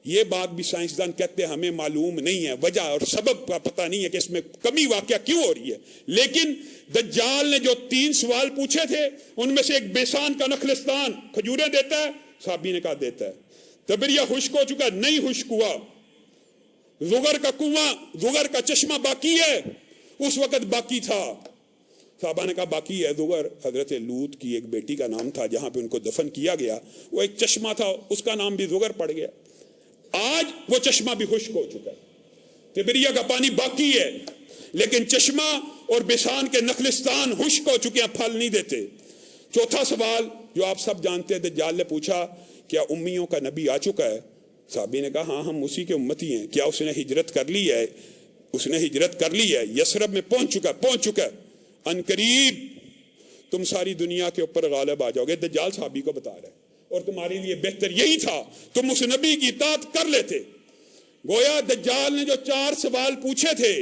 یہ بات بھی سائنسدان کہتے ہیں ہمیں معلوم نہیں ہے, وجہ اور سبب کا پتہ نہیں ہے کہ اس میں کمی واقع کیوں ہو رہی ہے. لیکن دجال نے جو 3 سوال پوچھے تھے ان میں سے ایک بیسان کا نخلستان کھجوریں دیتا ہے؟ صحابی نے کہا دیتا ہے. تبریہ خشک ہو چکا؟ نہیں خشک ہوا. زغر کا کنواں, زغر کا چشمہ باقی ہے؟ اس وقت باقی تھا. صحابہ نے کہا باقی ہے. زغر حضرت لوط کی ایک بیٹی کا نام تھا جہاں پہ ان کو دفن کیا گیا, وہ ایک چشمہ تھا, اس کا نام بھی زغر پڑ گیا. آج وہ چشمہ بھی خشک ہو چکا ہے. تبریہ کا پانی باقی ہے, لیکن چشمہ اور بیسان کے نخلستان خشک ہو چکے ہیں, پھل نہیں دیتے. چوتھا سوال جو آپ سب جانتے ہیں, دجال نے پوچھا کیا امیوں کا نبی آ چکا ہے؟ صحابی نے کہا ہاں ہم اسی کے امتی ہیں. کیا اس نے ہجرت کر لی ہے؟ اس نے ہجرت کر لی ہے, یثرب میں پہنچ چکا ہے. ان قریب تم ساری دنیا کے اوپر غالب آ جاؤ گے. دجال صحابی کو بتا رہا ہے, اور تمہارے لیے بہتر یہی تھا تم اس نبی کی اطاعت کر لیتے. گویا دجال نے جو 4 سوال پوچھے تھے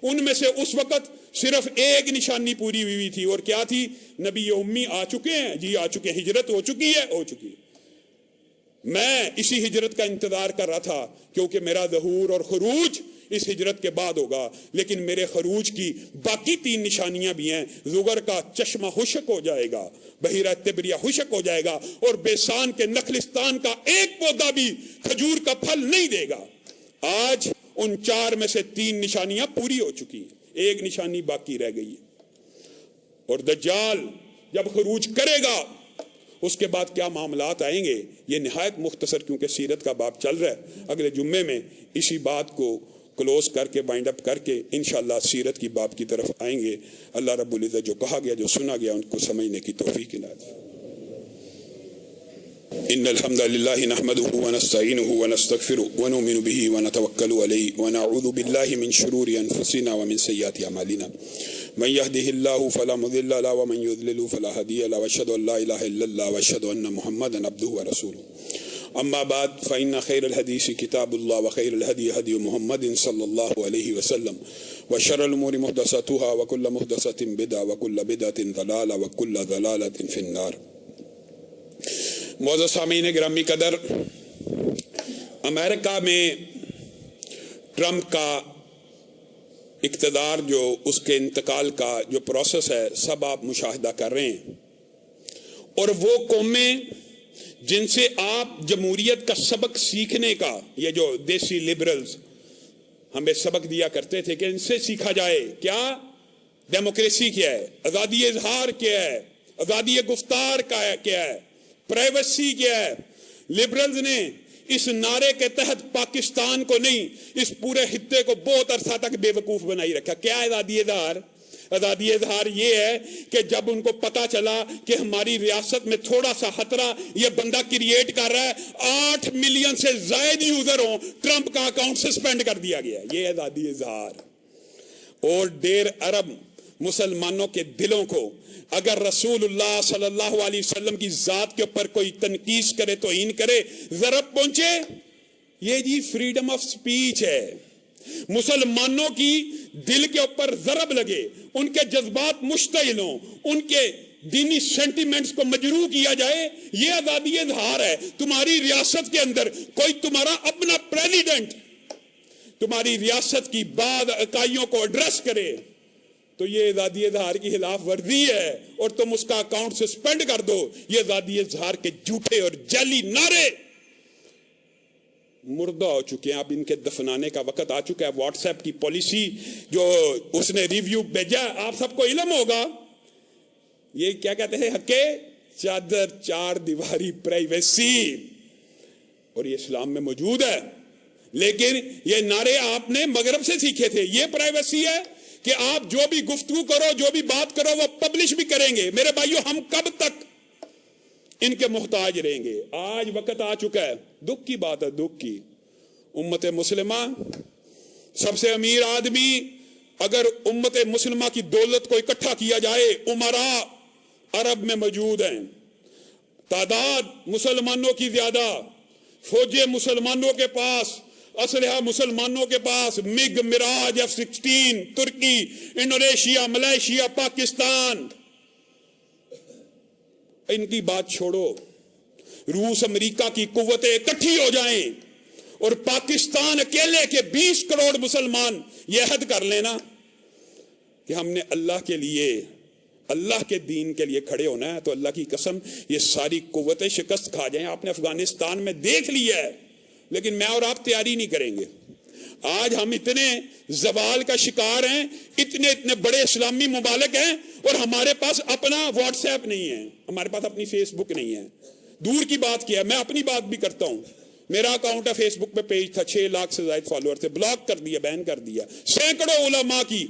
ان میں سے اس وقت صرف ایک نشانی پوری ہوئی تھی, اور کیا تھی؟ نبی امی آ چکے ہیں. جی آ چکے ہیں. ہجرت ہو چکی ہے. میں اسی ہجرت کا انتظار کر رہا تھا کیونکہ میرا ظہور اور خروج اس ہجرت کے بعد ہوگا, لیکن میرے خروج کی باقی 3 نشانیاں بھی ہیں. زغر کا چشمہ خشک ہو جائے گا, بحیرہ تبریہ خشک ہو جائے گا, اور بیسان کے نخلستان کا ایک پودا بھی کھجور کا پھل نہیں دے گا. آج ان 4 میں سے 3 نشانیاں پوری ہو چکی ہیں, ایک نشانی باقی رہ گئی ہے. اور دجال جب خروج کرے گا اس کے بعد کیا معاملات آئیں گے, یہ نہایت مختصر, کیونکہ سیرت کا باب چل رہا ہے. اگلے جمعے میں اسی بات کو کلوز کر کے وائنڈ اپ کر کے انشاءاللہ سیرت کی باب کی طرف آئیں گے. اللہ رب العزت جو کہا گیا, جو سنا گیا, ان کو سمجھنے کی توفیق عنایت. ان الحمد لله نحمده ونستعينه ونستغفره ونؤمن به ونتوكل عليه ونعوذ بالله من شرور انفسنا ومن سيئات اعمالنا. من يهده الله فلا مضل له ومن يضلل فلا هادي له واشهد ان لا اله الا الله واشهد ان محمدا عبده ورسوله. اما بعد فان خير الحديث كتاب الله وخير الهدي هدي محمد صلى الله عليه وسلم وشر الامور محدثاتها وكل محدثة بدعة وكل بدعة ضلالة وكل ضلالة في النار. معزز سامعین گرامی قدر, امریکہ میں ٹرمپ کا اقتدار جو اس کے انتقال کا جو پروسیس ہے سب آپ مشاہدہ کر رہے ہیں, اور وہ قومیں جن سے آپ جمہوریت کا سبق سیکھنے کا, یہ جو دیسی لبرلز ہمیں سبق دیا کرتے تھے کہ ان سے سیکھا جائے کیا, ڈیموکریسی کیا ہے, آزادی اظہار کیا ہے, آزادی گفتار کا ہے کیا ہے, پرائیویسی کیا ہے. لبرلز نے اس نعرے کے تحت پاکستان کو نہیں, اس پورے خطے کو بہت عرصہ تک بے وقوف بنائی رکھا. کیا ہے آزادی اظہار؟ آزادی اظہار یہ ہے کہ جب ان کو پتا چلا کہ ہماری ریاست میں تھوڑا سا خطرہ یہ بندہ کریٹ کر رہا ہے, 8 ملین سے زائد یوزر ہوں, ٹرمپ کا اکاؤنٹ سسپینڈ کر دیا گیا. یہ آزادی اظہار. اور 1.5 ارب مسلمانوں کے دلوں کو اگر رسول اللہ صلی اللہ علیہ وسلم کی ذات کے اوپر کوئی تنقید کرے, توہین کرے, ضرب پہنچے, یہ جی فریڈم آف سپیچ ہے. مسلمانوں کی دل کے اوپر ضرب لگے, ان کے جذبات مشتعل ہوں, ان کے دینی سینٹیمنٹس کو مجروح کیا جائے, یہ آزادی اظہار ہے. تمہاری ریاست کے اندر کوئی تمہارا اپنا پریزیڈنٹ تمہاری ریاست کی بعض اکائیوں کو ایڈریس کرے تو یہ آزادی اظہار کی خلاف ورزی ہے, اور تم اس کا اکاؤنٹ سسپینڈ کر دو. یہ آزادی اظہار کے جھوٹے اور جعلی نعرے مردہ ہو چکے ہیں. اب ان کے دفنانے کا وقت آ چکا ہے. واٹس ایپ کی پالیسی جو اس نے ریویو بھیجا, آپ سب کو علم ہوگا, یہ کیا کہتے ہیں, حق چادر 4 دیواری پرائیویسی, اور یہ اسلام میں موجود ہے. لیکن یہ نعرے آپ نے مغرب سے سیکھے تھے. یہ پرائیویسی ہے کہ آپ جو بھی گفتگو کرو, جو بھی بات کرو, وہ پبلش بھی کریں گے. میرے بھائیو, ہم کب تک ان کے محتاج رہیں گے؟ آج وقت آ چکا ہے. دکھ کی بات ہے, دکھ کی. امت مسلمہ سب سے امیر آدمی, اگر امت مسلمہ کی دولت کو اکٹھا کیا جائے, امراء عرب میں موجود ہیں, تعداد مسلمانوں کی زیادہ, فوجیں مسلمانوں کے پاس, اسلحہ مسلمانوں کے پاس, مگ, مراج, F-16, ترکی, انڈونیشیا, ملیشیا, پاکستان. ان کی بات چھوڑو, روس امریکہ کی قوتیں اکٹھی ہو جائیں اور پاکستان اکیلے کے 20 کروڑ مسلمان یہ عہد کر لینا کہ ہم نے اللہ کے لیے, اللہ کے دین کے لیے کھڑے ہونا ہے, تو اللہ کی قسم یہ ساری قوتیں شکست کھا جائیں. آپ نے افغانستان میں دیکھ لیا ہے, لیکن میں اور آپ تیاری نہیں کریں گے. آج ہم اتنے زوال کا شکار ہیں, اتنے بڑے اسلامی ممالک ہیں, اور ہمارے پاس اپنا واٹس ایپ نہیں ہے, ہمارے پاس اپنی فیس بک نہیں ہے. دور کی بات کیا ہے, میں اپنی بات بھی کرتا ہوں. میرا اکاؤنٹ ہے فیس بک پہ, پیج تھا, 6 لاکھ سے زائد فالوور تھے, بلاک کر دیا, بین کر دیا. سینکڑوں علماء کی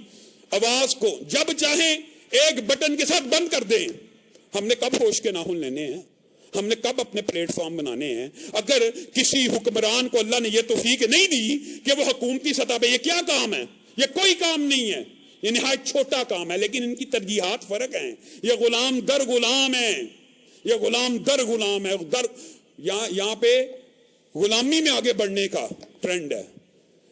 آواز کو جب چاہیں ایک بٹن کے ساتھ بند کر دیں. ہم نے کب ہوش کے ناخن لینے ہیں؟ ہم نے کب اپنے پلیٹ فارم بنانے ہیں؟ اگر کسی حکمران کو اللہ نے یہ توفیق نہیں دی کہ وہ حکومتی سطح پہ, یہ کیا کام ہے؟ یہ کوئی کام نہیں ہے, یہ نہایت چھوٹا کام ہے, لیکن ان کی ترجیحات فرق ہیں. یہ غلام در غلام ہے, یہ غلام در غلام ہے. یہاں پہ غلامی میں آگے بڑھنے کا ٹرینڈ ہے.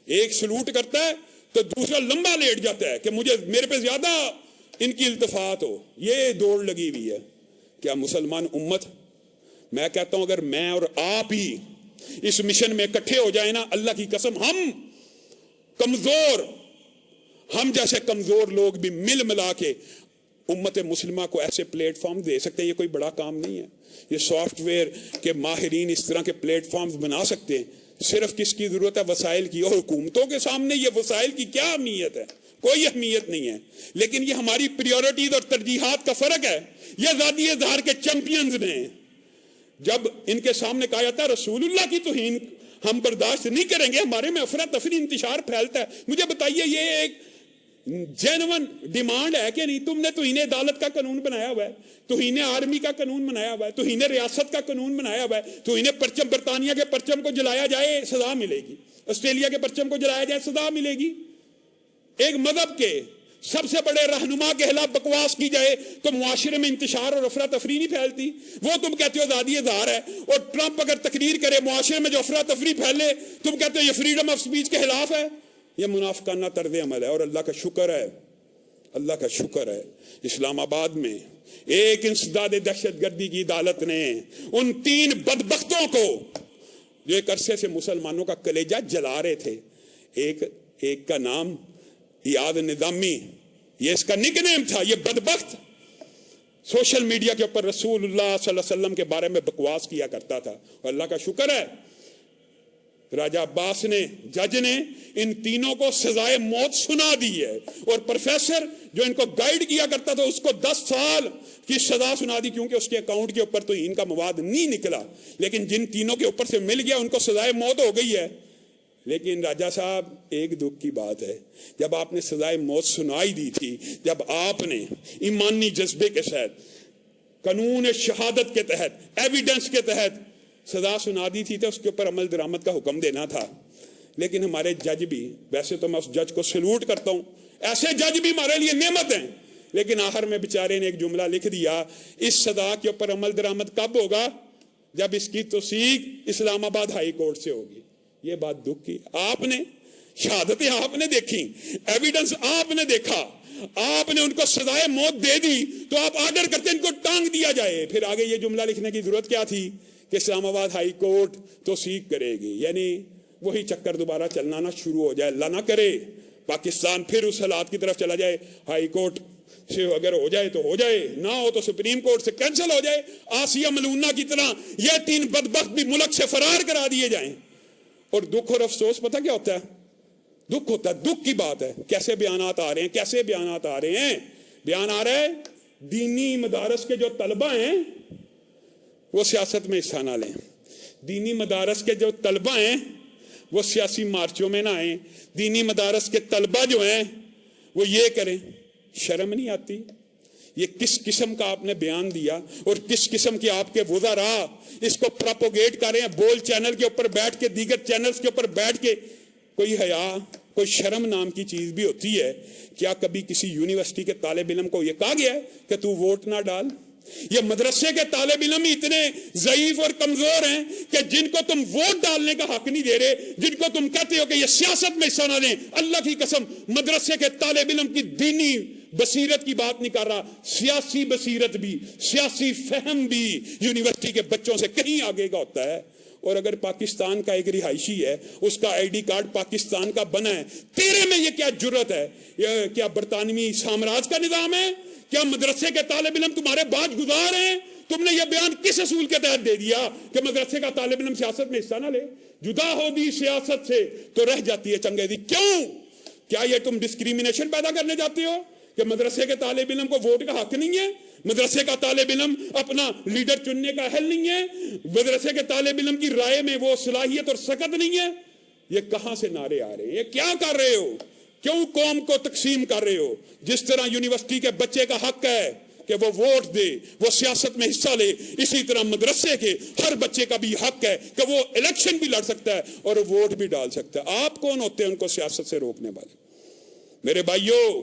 ایک سلوٹ کرتا ہے تو دوسرا لمبا لیٹ جاتا ہے کہ میرے پہ زیادہ ان کی التفات ہو. یہ دوڑ لگی ہوئی ہے. کیا مسلمان امت، میں کہتا ہوں اگر میں اور آپ ہی اس مشن میں اکٹھے ہو جائیں نا، اللہ کی قسم ہم جیسے کمزور لوگ بھی مل ملا کے امت مسلمہ کو ایسے پلیٹ فارم دے سکتے ہیں. یہ کوئی بڑا کام نہیں ہے. یہ سافٹ ویئر کے ماہرین اس طرح کے پلیٹ فارمز بنا سکتے ہیں. صرف کس کی ضرورت ہے؟ وسائل کی. اور حکومتوں کے سامنے یہ وسائل کی کیا اہمیت ہے؟ کوئی اہمیت نہیں ہے. لیکن یہ ہماری پریورٹیز اور ترجیحات کا فرق ہے. یہ ذاتی اظہار کے چیمپئنز نے جب ان کے سامنے کہا جاتا ہے رسول اللہ کی توہین ہم برداشت نہیں کریں گے، ہمارے میں افراتفری انتشار پھیلتا ہے. مجھے بتائیے یہ ایک جینون ڈیمانڈ ہے کہ نہیں؟ تم نے توہین عدالت کا قانون بنایا ہوا ہے، توہین آرمی کا قانون بنایا ہوا ہے، توہین ریاست کا قانون بنایا ہوا ہے، توہین پرچم، برطانیہ کے پرچم کو جلایا جائے سزا ملے گی، آسٹریلیا کے پرچم کو جلایا جائے سزا ملے گی. ایک مذہب کے سب سے بڑے رہنما کے خلاف بکواس کی جائے تو معاشرے میں انتشار اور افراتفری نہیں پھیلتی. وہ تم کہتے ہو آزادی اظہار ہے، اور ٹرمپ اگر تقریر کرے معاشرے میں جو افراتفری پھیلے تم کہتے ہو یہ فریڈم آف سپیچ کے خلاف ہے. یہ منافقانہ طرز عمل ہے. اور اللہ کا شکر ہے اسلام آباد میں ایک انسداد دہشت گردی کی عدالت نے ان 3 بدبختوں کو جو ایک عرصے سے مسلمانوں کا کلیجہ جلا رہے تھے، ایک کا نام ایاد نظامی، یہ اس کا نک نیم تھا. یہ بدبخت سوشل میڈیا کے اوپر رسول اللہ صلی اللہ علیہ وسلم کے بارے میں بکواس کیا کرتا تھا. اور اللہ کا شکر ہے راجہ عباس نے، جج نے ان تینوں کو سزائے موت سنا دی ہے. اور پروفیسر جو ان کو گائیڈ کیا کرتا تھا اس کو 10 سال کی سزا سنا دی، کیونکہ اس کے اکاؤنٹ کے اوپر تو ان کا مواد نہیں نکلا. لیکن جن تینوں کے اوپر سے مل گیا ان کو سزائے موت ہو گئی ہے. لیکن راجہ صاحب ایک دکھ کی بات ہے، جب آپ نے سزائے موت سنائی دی تھی، جب آپ نے ایمانی جذبے کے تحت، قانون شہادت کے تحت، ایویڈنس کے تحت سزا سنا دی تھی تو اس کے اوپر عمل درآمد کا حکم دینا تھا. لیکن ہمارے جج بھی، ویسے تو میں اس جج کو سلوٹ کرتا ہوں، ایسے جج بھی ہمارے لیے نعمت ہیں، لیکن آخر میں بیچارے نے ایک جملہ لکھ دیا، اس سزا کے اوپر عمل درآمد کب ہوگا؟ جب اس کی توثیق اسلام آباد ہائی کورٹ سے ہوگی. یہ بات دکھ کی. آپ نے شہادتیں آپ نے دیکھی، ایویڈنس آپ نے دیکھا، آپ نے ان کو سزائے موت دے دی تو آپ آرڈر کرتے ان کو ٹانگ دیا جائے. پھر آگے یہ جملہ لکھنے کی ضرورت کیا تھی کہ اسلام آباد ہائی کورٹ توثیق کرے گی. یعنی وہی چکر دوبارہ چلنا نہ شروع ہو جائے. اللہ نہ کرے پاکستان پھر اس حالات کی طرف چلا جائے، ہائی کورٹ سے اگر ہو جائے تو ہو جائے، نہ ہو تو سپریم کورٹ سے کینسل ہو جائے. آسیہ ملونہ کی طرح یہ 3 بدبخت بھی ملک سے فرار کرا دیے جائیں. اور دکھ اور افسوس پتہ کیا ہوتا ہے؟ دکھ ہوتا ہے. دکھ کی بات ہے کیسے بیانات آ رہے ہیں. بیان آ رہا ہے دینی مدارس کے جو طلبہ ہیں وہ سیاست میں حصہ نہ لیں. دینی مدارس کے جو طلبہ ہیں وہ سیاسی مارچوں میں نہ آئیں. دینی مدارس کے طلبہ جو ہیں وہ یہ کریں. شرم نہیں آتی؟ یہ کس قسم کا آپ نے بیان دیا اور کس قسم کے آپ کے وزراء اس کو پراپوگیٹ کر رہے ہیں. بول چینل کے اوپر بیٹھ کے، دیگر چینلز کے اوپر بیٹھ کے. کوئی حیا، کوئی شرم نام کی چیز بھی ہوتی ہے. کیا کبھی کسی یونیورسٹی کے طالب علم کو یہ کہا گیا ہے کہ تو ووٹ نہ ڈال؟ یہ مدرسے کے طالب علم اتنے ضعیف اور کمزور ہیں کہ جن کو تم ووٹ ڈالنے کا حق نہیں دے رہے، جن کو تم کہتے ہو کہ یہ سیاست میں حصہ نہ لیں. اللہ کی قسم مدرسے کے طالب علم کی دینی بصیرت کی بات نہیں کر رہا، سیاسی بصیرت بھی، سیاسی فہم بھی یونیورسٹی کے بچوں سے کہیں آگے کا ہوتا ہے. اور اگر پاکستان کا ایک رہائشی ہے، اس کا آئی ڈی کارڈ پاکستان کا بنا ہے، تیرے میں یہ کیا جرت ہے؟ یہ کیا برطانوی سامراج کا نظام ہے؟ کیا مدرسے کے طالب علم تمہارے باج گزار ہیں؟ تم نے یہ بیان کس اصول کے تحت دے دیا کہ مدرسے کا طالب علم سیاست میں حصہ نہ لے؟ جدا ہو دی سیاست سے تو رہ جاتی ہے چنگیزی. کیوں؟ کیا یہ تم ڈسکریمنیشن پیدا کرنے جاتے ہو کہ مدرسے کے طالب علم کو ووٹ کا حق نہیں ہے؟ مدرسے کا طالب علم اپنا لیڈر چننے کا اہل نہیں ہے؟ مدرسے کے طالب علم کی رائے میں وہ صلاحیت اور سکت نہیں ہے؟ یہ کہاں سے نعرے آ رہے ہیں؟ یہ کیا کر رہے ہو؟ کیوں قوم کو تقسیم کر رہے ہو؟ جس طرح یونیورسٹی کے بچے کا حق ہے کہ وہ ووٹ دے، وہ سیاست میں حصہ لے، اسی طرح مدرسے کے ہر بچے کا بھی حق ہے کہ وہ الیکشن بھی لڑ سکتا ہے اور ووٹ بھی ڈال سکتا ہے. آپ کون ہوتے ہیں ان کو سیاست سے روکنے والے؟ میرے بھائیوں،